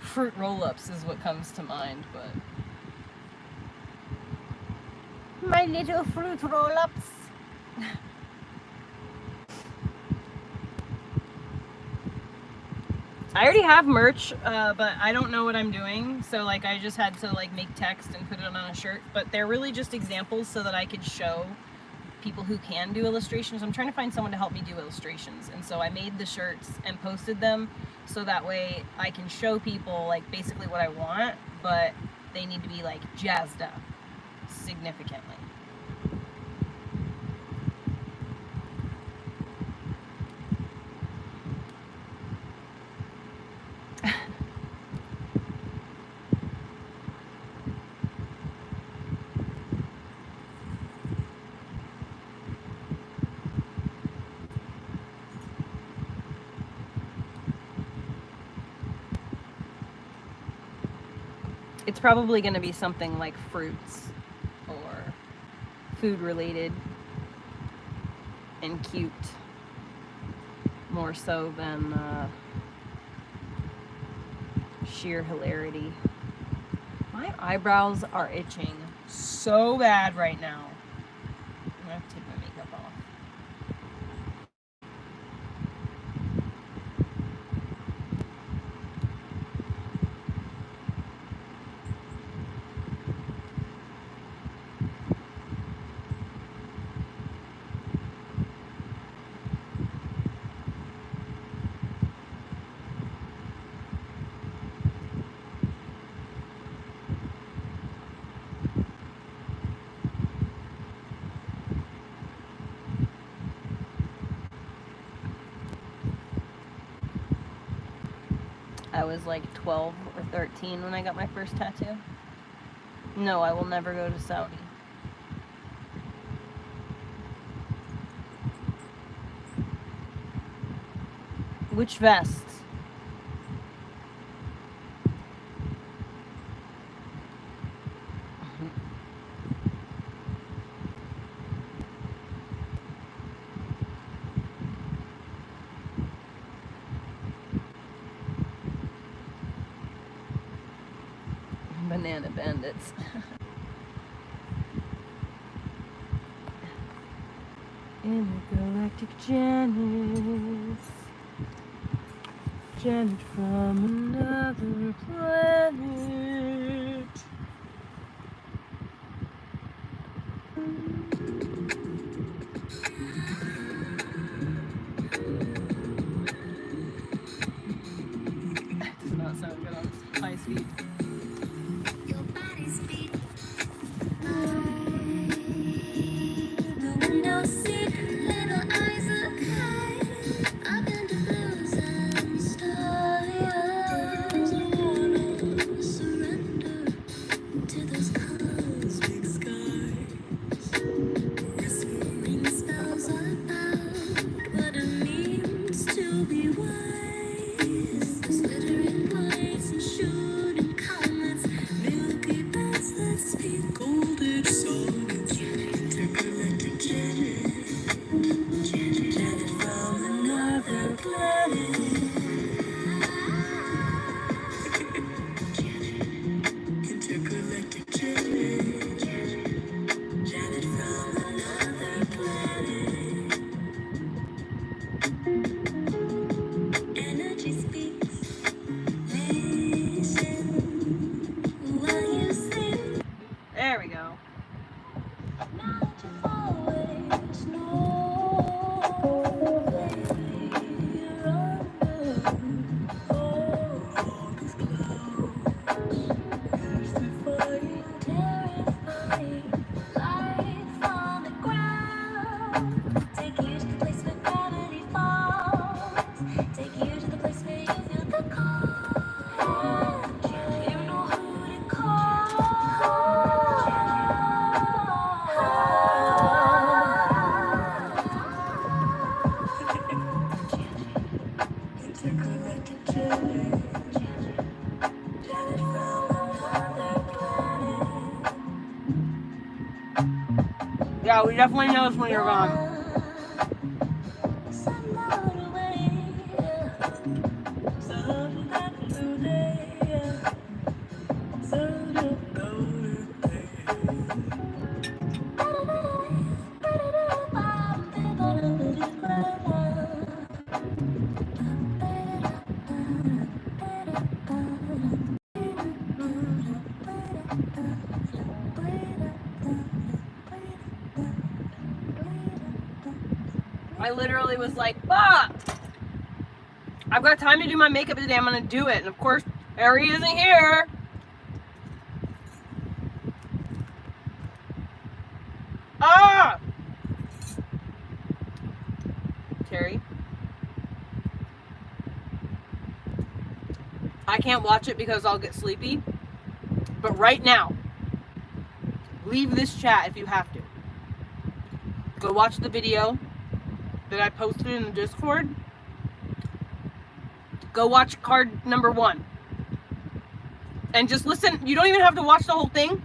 Fruit roll-ups is what comes to mind, but my little fruit roll-ups. I already have merch, but I don't know what I'm doing, so like I just had to like make text and put it on a shirt. But they're really just examples so that I could show people who can do illustrations. I'm trying to find someone to help me do illustrations, and so I made the shirts and posted them so that way I can show people like basically what I want, but they need to be like jazzed up significantly. It's probably going to be something like fruits or food related and cute, more so than sheer hilarity. My eyebrows are itching so bad right now. I'm gonna have to take my makeup off. I was like 12 or 13 when I got my first tattoo. No, I will never go to Saudi. Which vest? Banana bandits. Intergalactic Janice. Janet from another planet. That does not sound good on high speed. Your body's beat. The window seat. Yeah, we definitely notice when you're gone. I literally was like, "Bah! I've got time to do my makeup today. I'm gonna do it." And of course, Harry isn't here. Ah! Terry, I can't watch it because I'll get sleepy. But right now, leave this chat if you have to. Go watch the video that I posted in the Discord. Go watch card number 1. And just listen. You don't even have to watch the whole thing.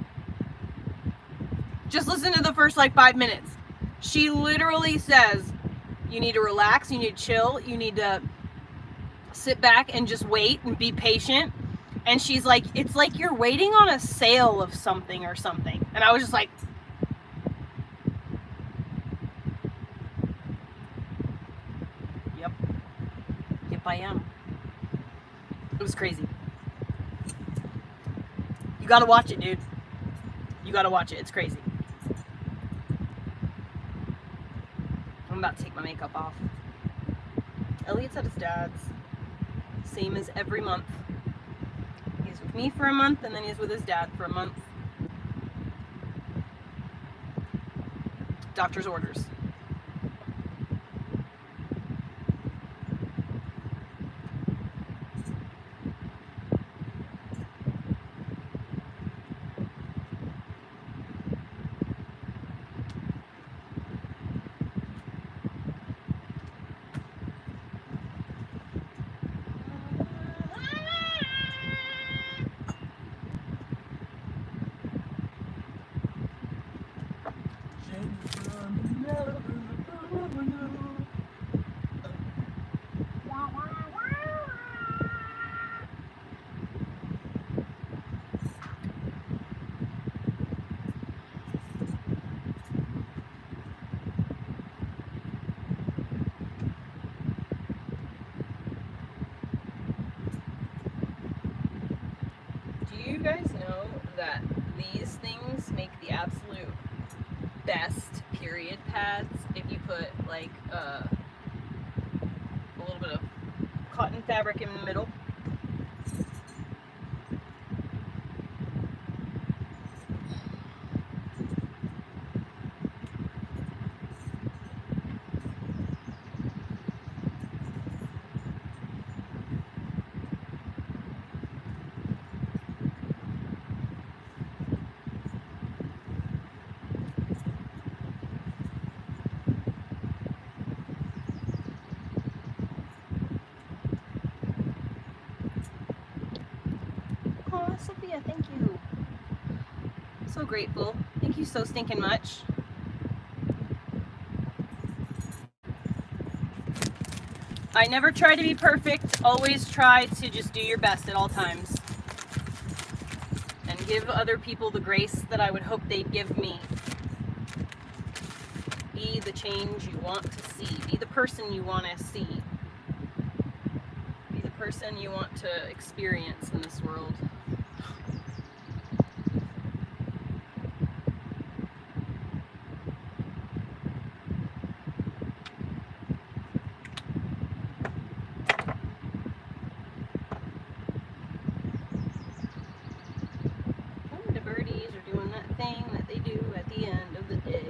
Just listen to the first like 5 minutes. She literally says, you need to relax, you need to chill, you need to sit back and just wait and be patient. And she's like, it's like you're waiting on a sale of something or something. And I was just like, yep. Yep, I am. It was crazy. You gotta watch it, dude. You gotta watch it. It's crazy. I'm about to take my makeup off. Elliot's at his dad's. Same as every month. He's with me for a month, and then he's with his dad for a month. Doctor's orders. Do you guys know that these things make the absolute best period pads if you put like a little bit of cotton fabric in the middle? Oh, Sophia, thank you. I'm so grateful. Thank you so stinking much. I never try to be perfect. Always try to just do your best at all times. And give other people the grace that I would hope they'd give me. Be the change you want to see. Be the person you want to see. Be the person you want to experience in this world. The birdies are doing that thing that they do at the end of the day.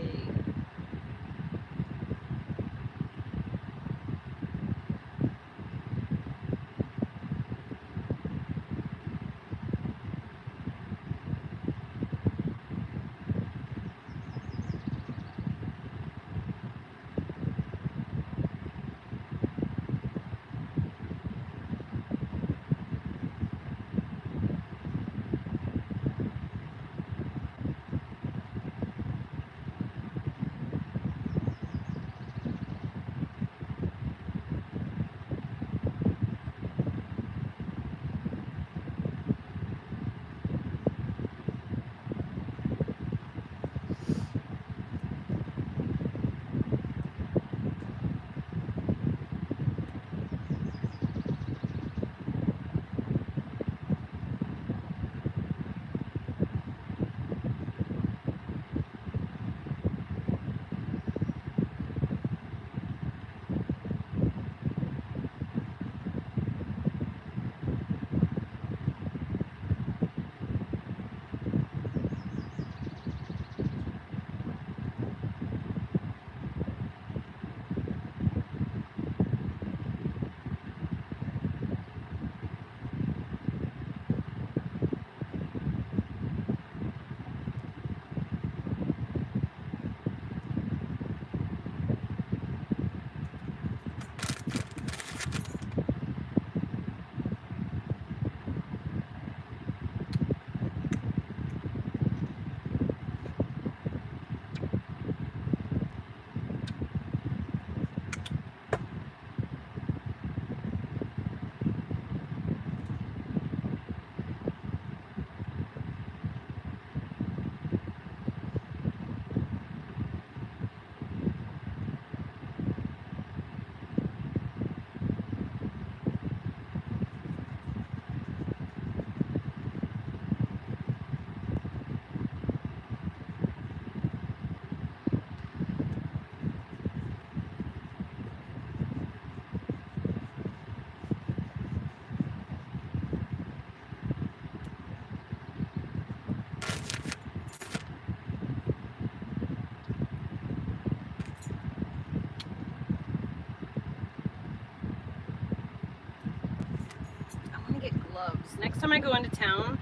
gloves. Next time I go into town,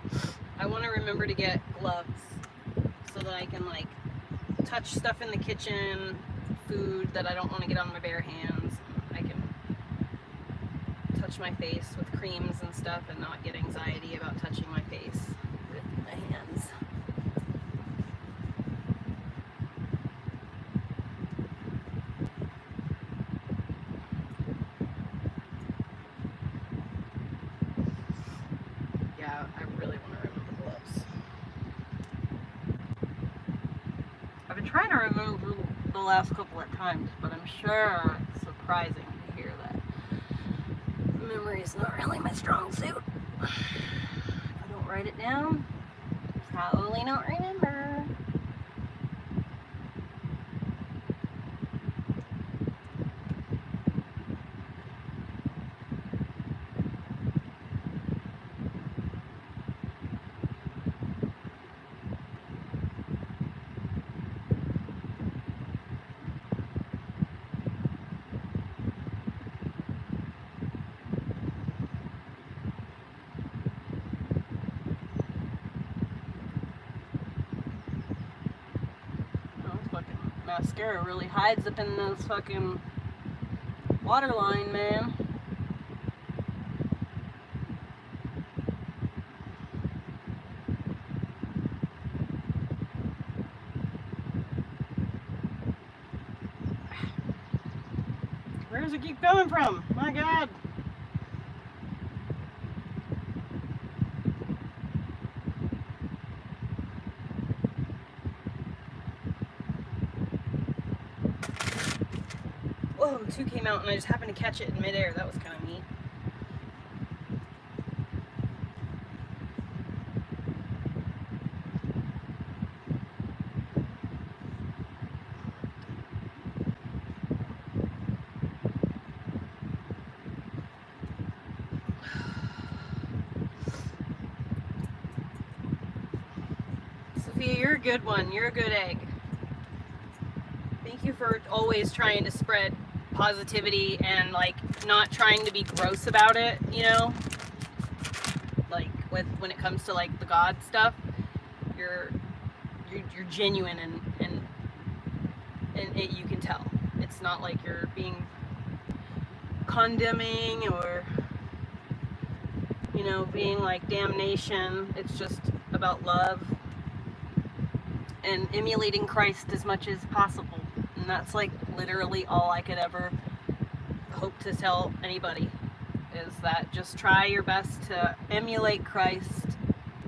I want to remember to get gloves so that I can like touch stuff in the kitchen, food that I don't want to get on my bare hands. I can touch my face with creams and stuff and not get anxiety about touching my face with my hands. Yeah, I really want to remember gloves. I've been trying to remember the last couple of times, but I'm sure it's surprising to hear that memory is not really my strong suit. If I don't write it down, probably not remember. Mascara really hides up in this fucking waterline, man. Where does it keep coming from? My God. Whoa, two came out and I just happened to catch it in midair. That was kind of neat. Sophia, you're a good one. You're a good egg. Thank you for always trying to spread positivity and like not trying to be gross about it, you know, like when it comes to like the God stuff. You're genuine and you can tell. It's not like you're being condemning or, you know, being like damnation. It's just about love and emulating Christ as much as possible. And that's like literally all I could ever hope to tell anybody, is that just try your best to emulate Christ,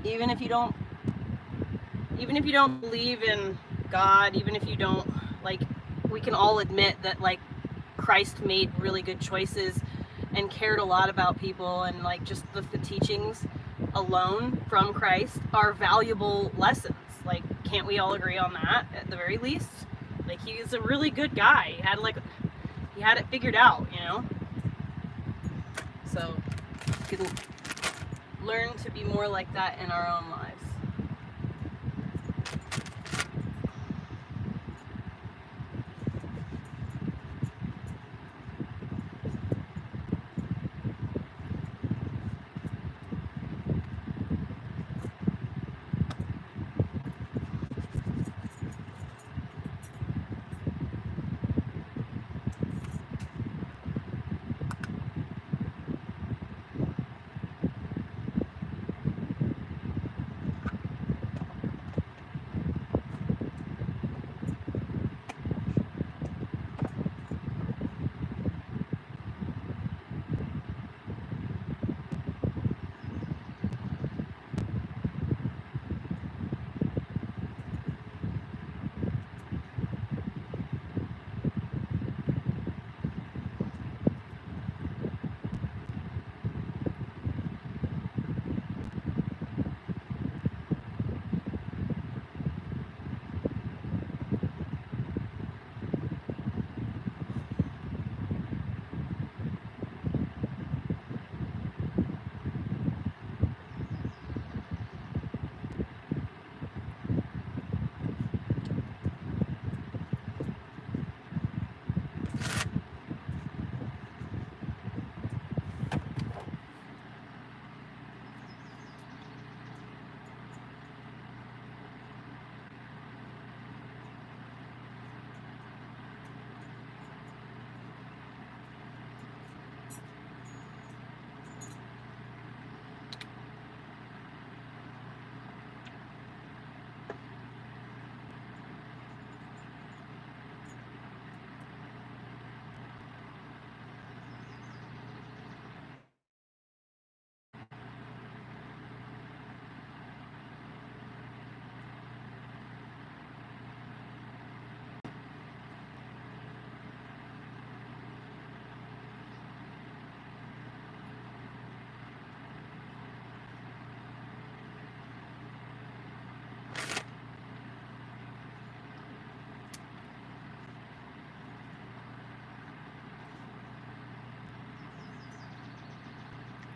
even if you don't believe in God, even if you don't, like, we can all admit that like Christ made really good choices and cared a lot about people, and like just the teachings alone from Christ are valuable lessons. Like, can't we all agree on that at the very least? Like, he's a really good guy. He had it figured out, you know? So, we can learn to be more like that in our own lives.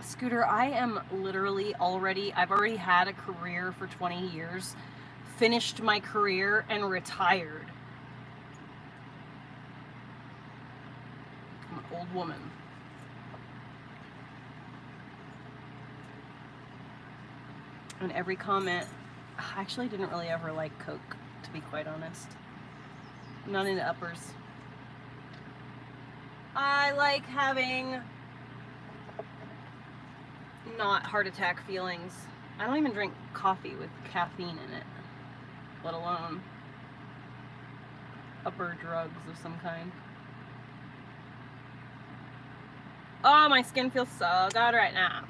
Scooter, I am literally I've already had a career for 20 years, finished my career, and retired. I'm an old woman. And every comment, I actually didn't really ever like Coke, to be quite honest. I'm not into uppers. I like having not heart attack feelings. I don't even drink coffee with caffeine in it, let alone upper drugs of some kind. Oh, my skin feels so good right now.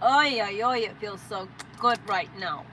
Oy, oy, oy, it feels so good right now.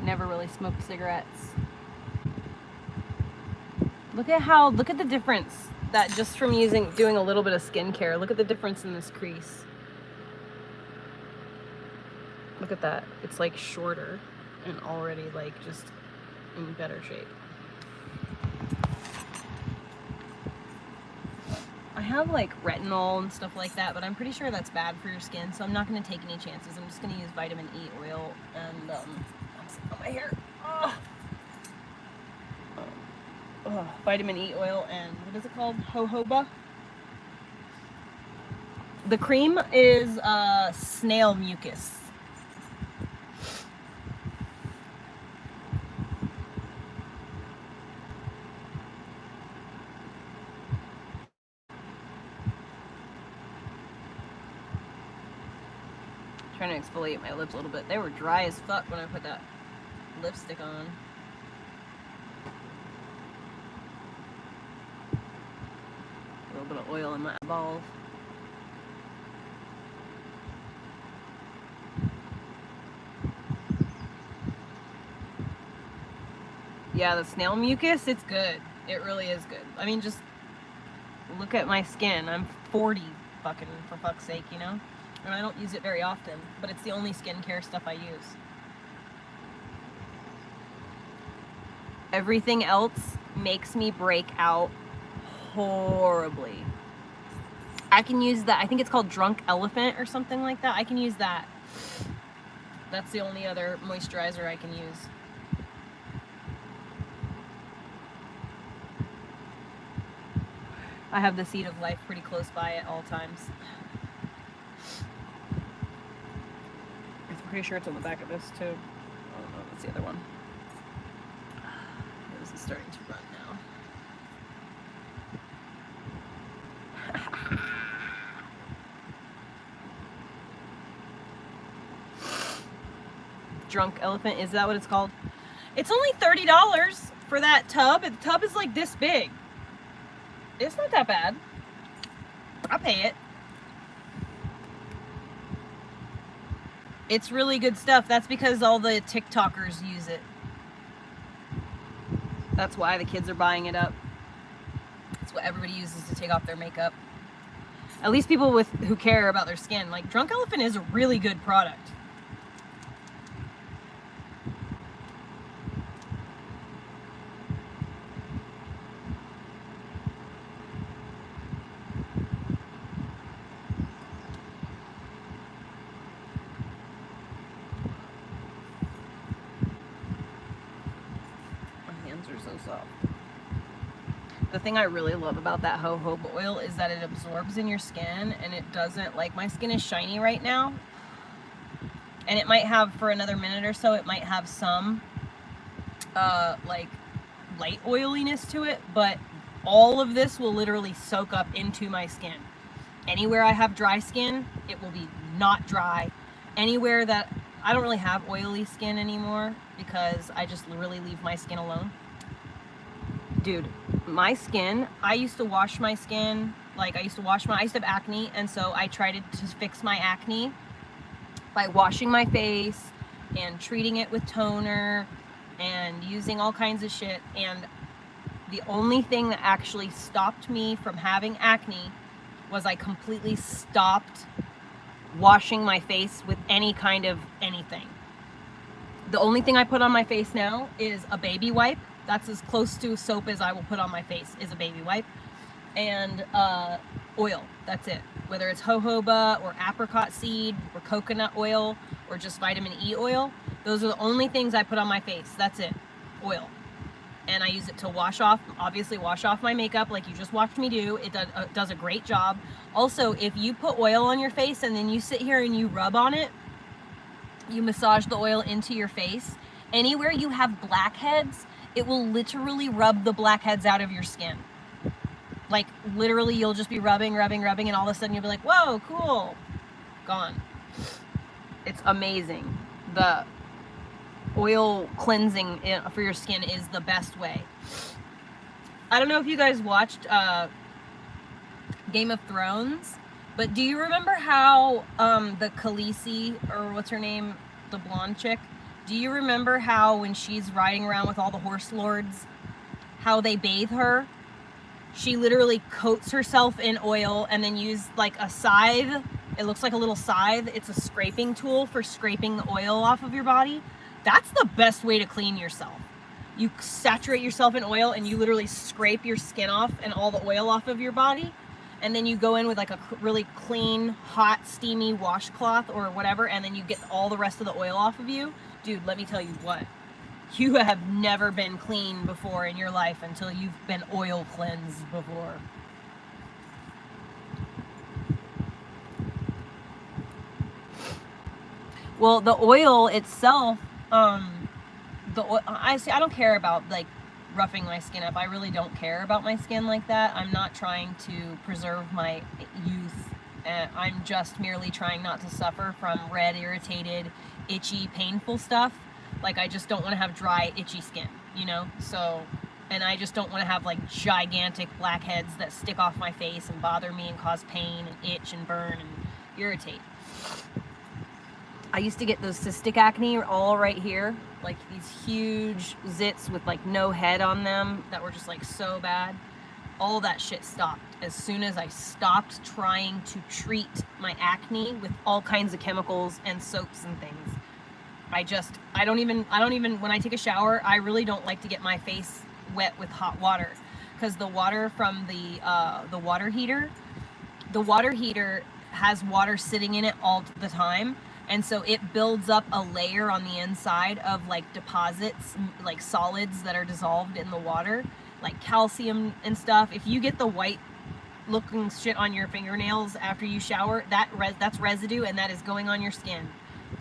Never really smoked cigarettes. Look at the difference that just from doing a little bit of skincare. Look at the difference in this crease. Look at that. It's like shorter and already like just in better shape. I have like retinol and stuff like that, but I'm pretty sure that's bad for your skin, so I'm not going to take any chances. I'm just going to use vitamin E oil and on my hair. Vitamin E oil and what is it called? Jojoba. The cream is snail mucus. Trying to exfoliate my lips a little bit. They were dry as fuck when I put that lipstick on. A little bit of oil in my balls. Yeah, the snail mucus, it's good. It really is good. I mean, just look at my skin. I'm 40 fucking, for fuck's sake, you know? And I don't use it very often, but it's the only skincare stuff I use. Everything else makes me break out horribly. I can use that. I think it's called Drunk Elephant or something like that. I can use that. That's the only other moisturizer I can use. I have the Seed of Life pretty close by at all times. I'm pretty sure it's on the back of this too. Oh no, that's the other one. Drunk Elephant, is that what it's called? It's only $30 for that tub. The tub is like this big. It's not that bad. I'll pay it. It's really good stuff. That's because all the TikTokers use it. That's why the kids are buying it up. It's what everybody uses to take off their makeup. At least people who care about their skin. Like, Drunk Elephant is a really good product. The thing I really love about that jojoba oil is that it absorbs in your skin, and it doesn't, like, my skin is shiny right now, and it might have, for another minute or so, it might have some like light oiliness to it, but all of this will literally soak up into my skin. Anywhere I have dry skin, it will be not dry. Anywhere that I don't really have oily skin anymore, because I just really leave my skin alone. Dude, my skin, I used to wash my skin, like I used to have acne, and so I tried to fix my acne by washing my face and treating it with toner and using all kinds of shit, and the only thing that actually stopped me from having acne was I completely stopped washing my face with any kind of anything. The only thing I put on my face now is a baby wipe. That's as close to soap as I will put on my face, is a baby wipe. And oil, that's it. Whether it's jojoba or apricot seed or coconut oil or just vitamin E oil, those are the only things I put on my face. That's it, oil. And I use it to wash off my makeup like you just watched me do. It does a great job. Also, if you put oil on your face and then you sit here and you rub on it, you massage the oil into your face, anywhere you have blackheads, it will literally rub the blackheads out of your skin. Like, literally, you'll just be rubbing, and all of a sudden you'll be like, whoa, cool. Gone. It's amazing. The oil cleansing for your skin is the best way. I don't know if you guys watched Game of Thrones, but do you remember how the Khaleesi, or what's her name, the blonde chick, do you remember how when she's riding around with all the horse lords, how they bathe her? She literally coats herself in oil and then use like a scythe. It looks like a little scythe. It's a scraping tool for scraping the oil off of your body. That's the best way to clean yourself. You saturate yourself in oil and you literally scrape your skin off and all the oil off of your body. And then you go in with like a really clean, hot, steamy washcloth or whatever, and then you get all the rest of the oil off of you. Dude, let me tell you what. You have never been clean before in your life until you've been oil cleansed before. Well, the oil itself, I don't care about like roughing my skin up. I really don't care about my skin like that. I'm not trying to preserve my youth. I'm just merely trying not to suffer from red, irritated, itchy, painful stuff. Like, I just don't want to have dry, itchy skin, you know? So, and I just don't want to have like gigantic blackheads that stick off my face and bother me and cause pain and itch and burn and irritate. I used to get those cystic acne all right here, like these huge zits with like no head on them that were just like so bad. All that shit stopped as soon as I stopped trying to treat my acne with all kinds of chemicals and soaps and things. I don't even, when I take a shower, I really don't like to get my face wet with hot water, because the water from the water heater has water sitting in it all the time. And so it builds up a layer on the inside of like deposits, like solids that are dissolved in the water, like calcium and stuff. If you get the white looking shit on your fingernails after you shower, that's residue, and that is going on your skin.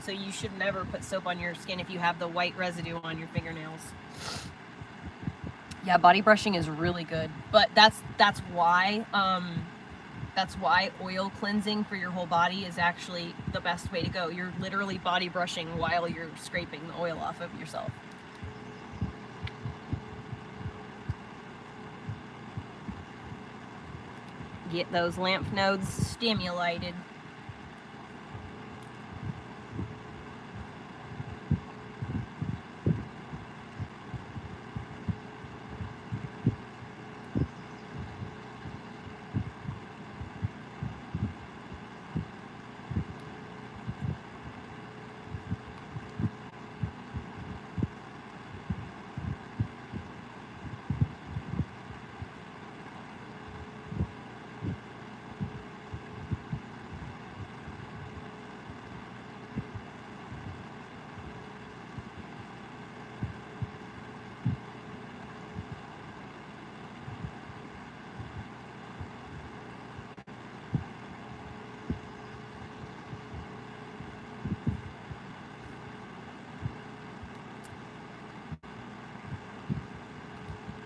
So you should never put soap on your skin if you have the white residue on your fingernails. Yeah, body brushing is really good, but that's why That's why oil cleansing for your whole body is actually the best way to go. You're literally body brushing while you're scraping the oil off of yourself. Get those lymph nodes stimulated.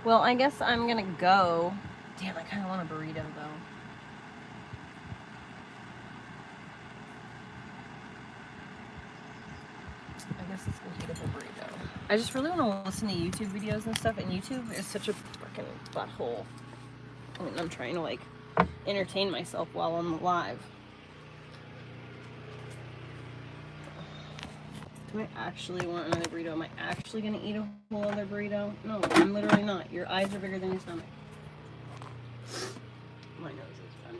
Well, I guess I'm gonna go. Damn, I kind of want a burrito though. I guess let's go heat up a burrito. I just really want to listen to YouTube videos and stuff, and YouTube is such a fucking butthole. I mean, I'm trying to like entertain myself while I'm live. Do I actually want another burrito? Am I actually gonna eat a whole other burrito? No, I'm literally not. Your eyes are bigger than your stomach. My nose is running.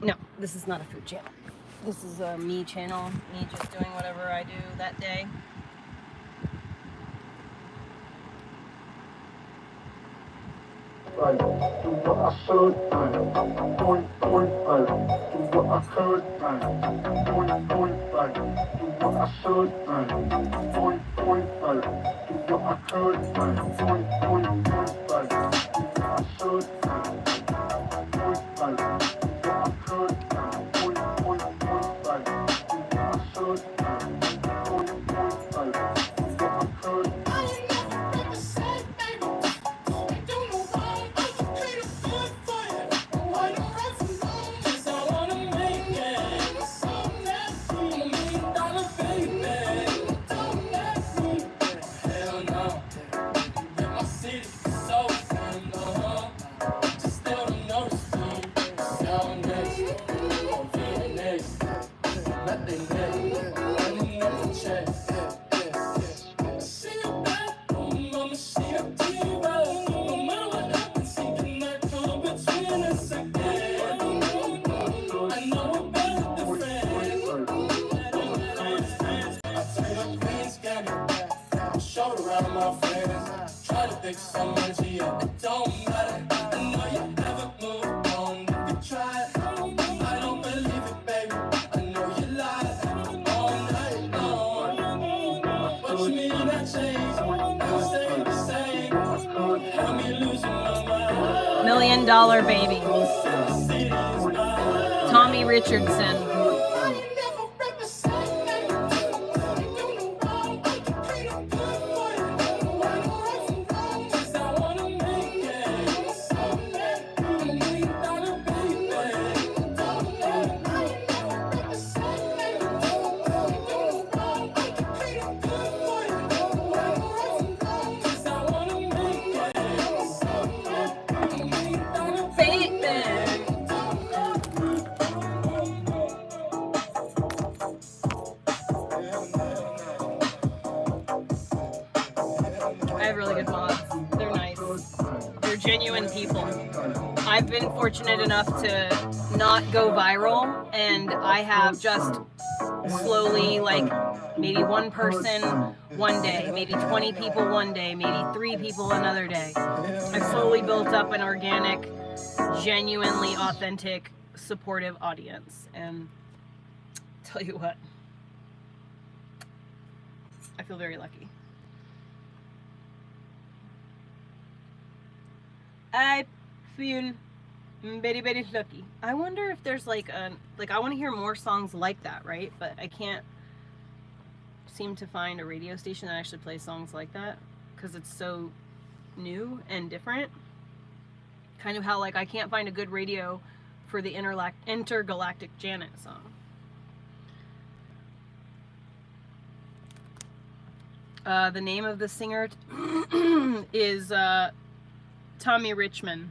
No, this is not a food channel. This is a me channel, me just doing whatever I do that day. Like, do what I should, do what I could, like, do what I should, do what I could, like, do what I should, $1 Million Baby. Tommy Richardson. Genuine people. I've been fortunate enough to not go viral, and I have just slowly, like, maybe one person one day, maybe 20 people one day, maybe 3 people another day. I've slowly built up an organic, genuinely authentic, supportive audience, and tell you what, I feel very lucky. I feel Betty Betty's Lucky. I wonder if there's like I want to hear more songs like that, right? But I can't seem to find a radio station that actually plays songs like that because it's so new and different. Kind of how like I can't find a good radio for the Intergalactic Janet song. The name of the singer is Tommy Richmond.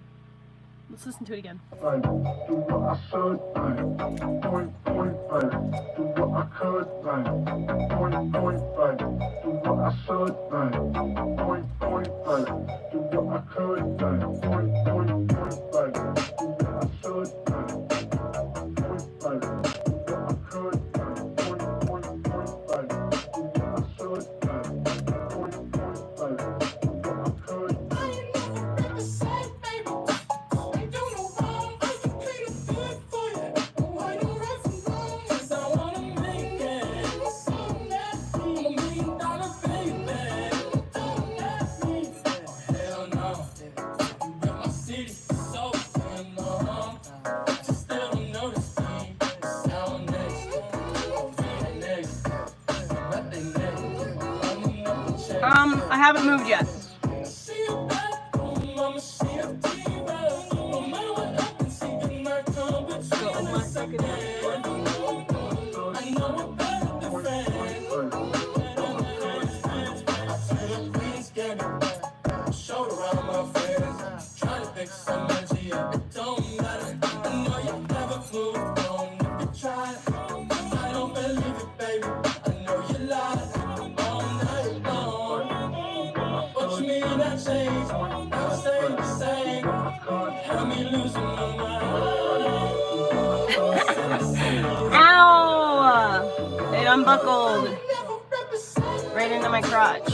Let's listen to it again. Do what I should, point, do what I could, point, do what I should, point, do what I could, point, do what I should, point, do what I could, point, do what I should, I haven't moved yet. Ow! It unbuckled right into my crotch.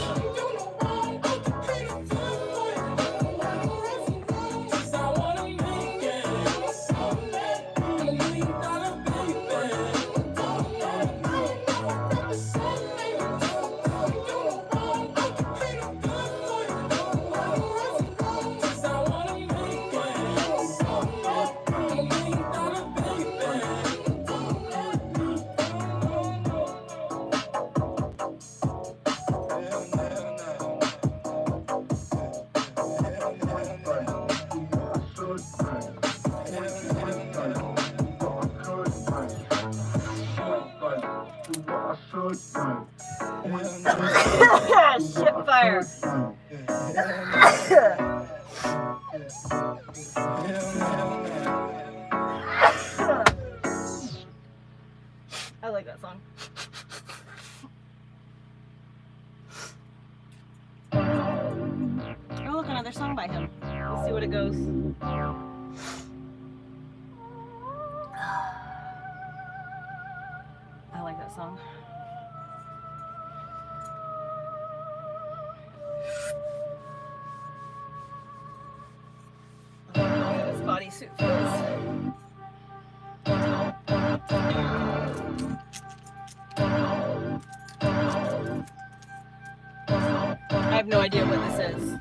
Shit fire. I like that song. Oh, look, another song by him. Let's see what it goes. I like that song. This bodysuit feels. I have no idea what this is.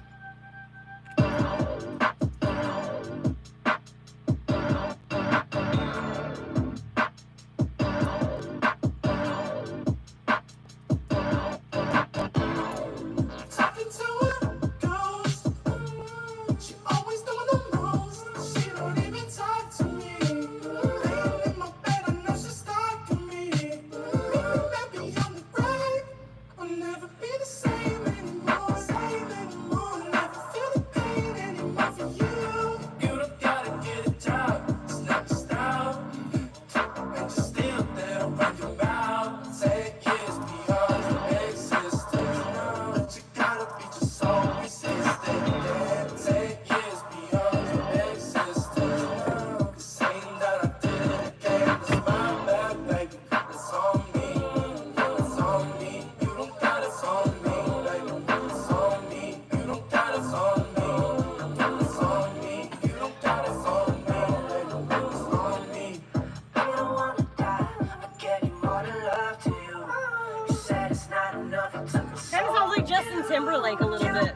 Justin Timberlake a little bit.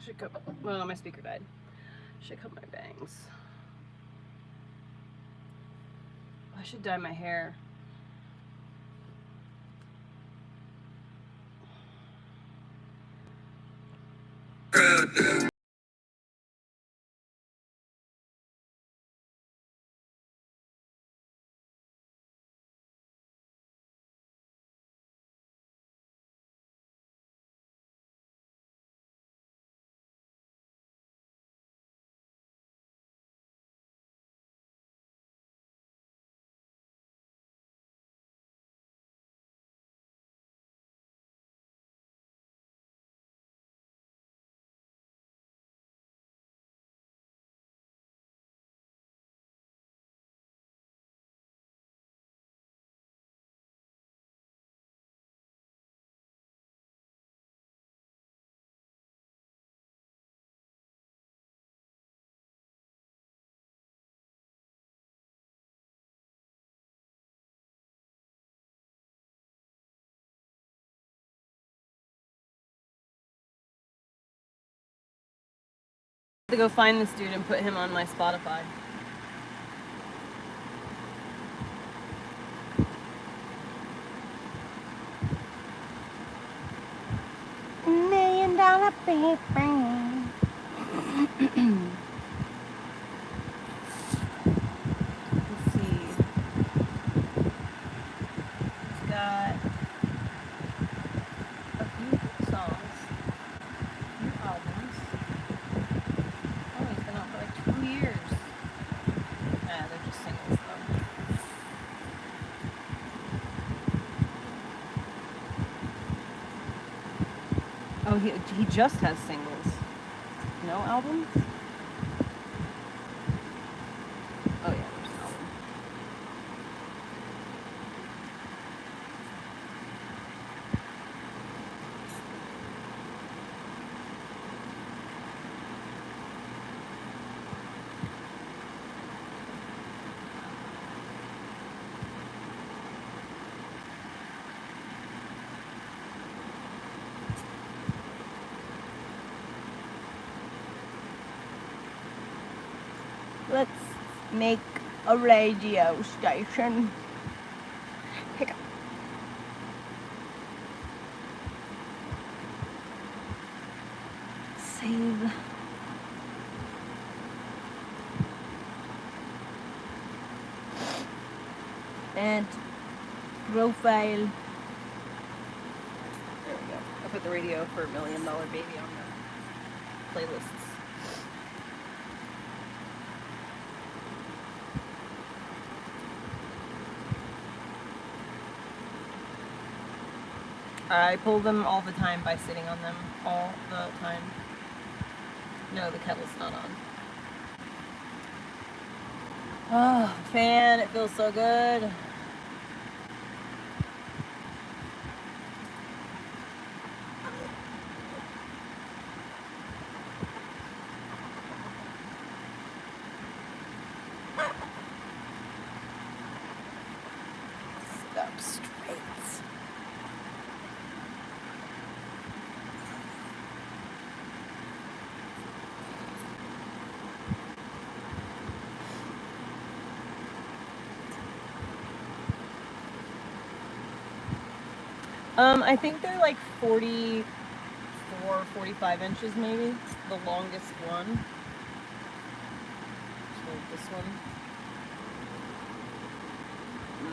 Should cut. Well, my speaker died. Should cut my bangs. I should dye my hair. To go find this dude and put him on my Spotify. $1 million paper. Let's see. He's got a few songs, a few albums. Oh, he's been out for like 2 years. Ah, they're just singles though. Oh, he just has singles. No albums? Oh yeah, there's an album. Let's make a radio station. Hiccup. Save. And profile. There we go. I put the radio for $1 Million Baby on the playlists. I pull them all the time by sitting on them all the time. No, the kettle's not on. Oh, fan, it feels so good. Sit up straight. I think they're like 44, 45 inches maybe. The longest one. So this one.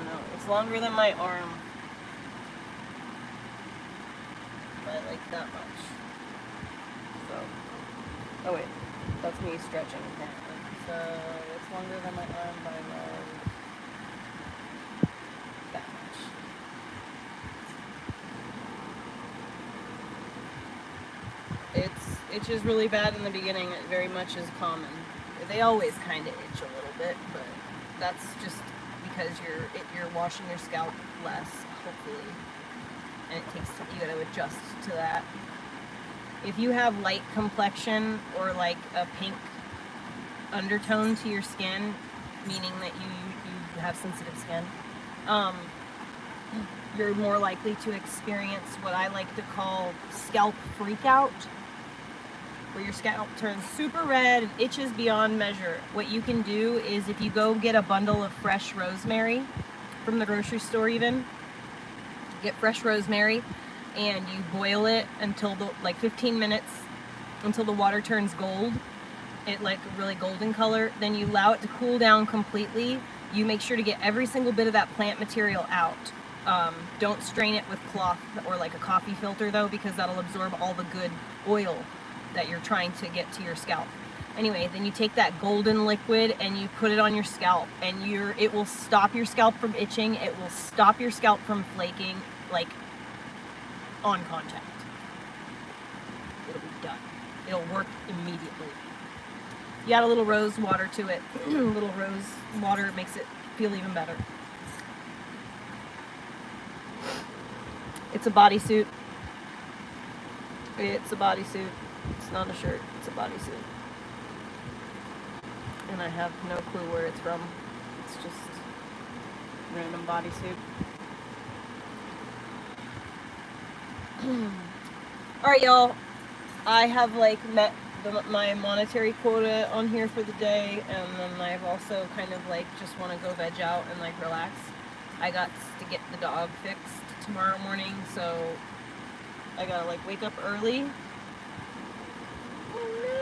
No, it's longer than my arm. By like that much. So, oh wait, that's me stretching apparently. So it's longer than my arm by like that much. It itches really bad in the beginning. It very much is common. They always kind of itch a little bit, but that's just because you're washing your scalp less, hopefully, and it takes you got to adjust to that. If you have light complexion or like a pink undertone to your skin, meaning that you have sensitive skin, you're more likely to experience what I like to call scalp freakout. where your scalp turns super red and itches beyond measure, what you can do is if you go get a bundle of fresh rosemary from the grocery store, even get fresh rosemary and you boil it until like 15 minutes until the water turns gold, it like really golden color. Then you allow it to cool down completely. You make sure to get every single bit of that plant material out. Don't strain it with cloth or like a coffee filter though, because that'll absorb all the good oil that you're trying to get to your scalp. Anyway, then you take that golden liquid and you put it on your scalp, and it will stop your scalp from itching. It will stop your scalp from flaking, like on contact. It'll be done. It'll work immediately. You add a little rose water to it. A little rose water makes it feel even better. It's a bodysuit. It's a bodysuit. It's not a shirt. It's a bodysuit. And I have no clue where it's from. It's just random bodysuit. Alright, y'all. I have like met my monetary quota on here for the day, and then I've also kind of like just want to go veg out and like relax. I got to get the dog fixed tomorrow morning, so I gotta like wake up early. Oh no!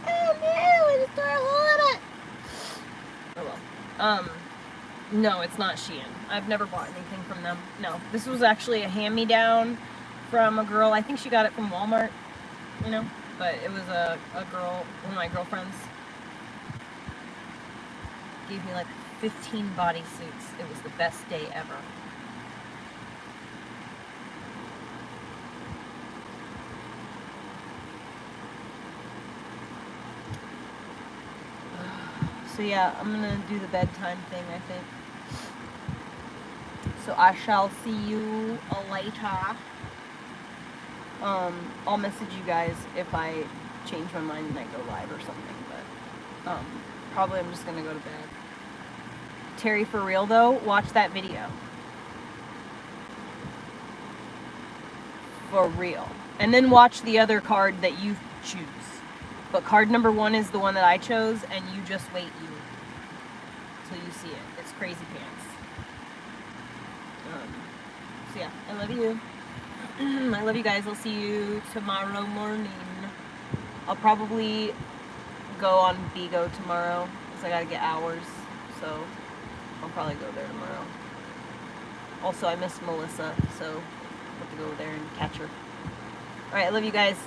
Oh no! I just tore a hole in it! Oh well. No, it's not Shein. I've never bought anything from them. No, this was actually a hand-me-down from a girl. I think she got it from Walmart, you know, but it was a girl, one of my girlfriends. Gave me like 15 bodysuits. It was the best day ever. So yeah, I'm gonna do the bedtime thing, I think. So I shall see you later. I'll message you guys if I change my mind and I go live or something, but probably I'm just gonna go to bed. Terry, for real though, watch that video. For real. And then watch the other card that you choose. But card number 1 is the one that I chose, and you just wait till you see it. It's crazy pants. So yeah, I love you. I love you guys. I'll see you tomorrow morning. I'll probably go on Bigo tomorrow, because I gotta get hours, so I'll probably go there tomorrow. Also, I miss Melissa, so I'll have to go there and catch her. Alright, I love you guys.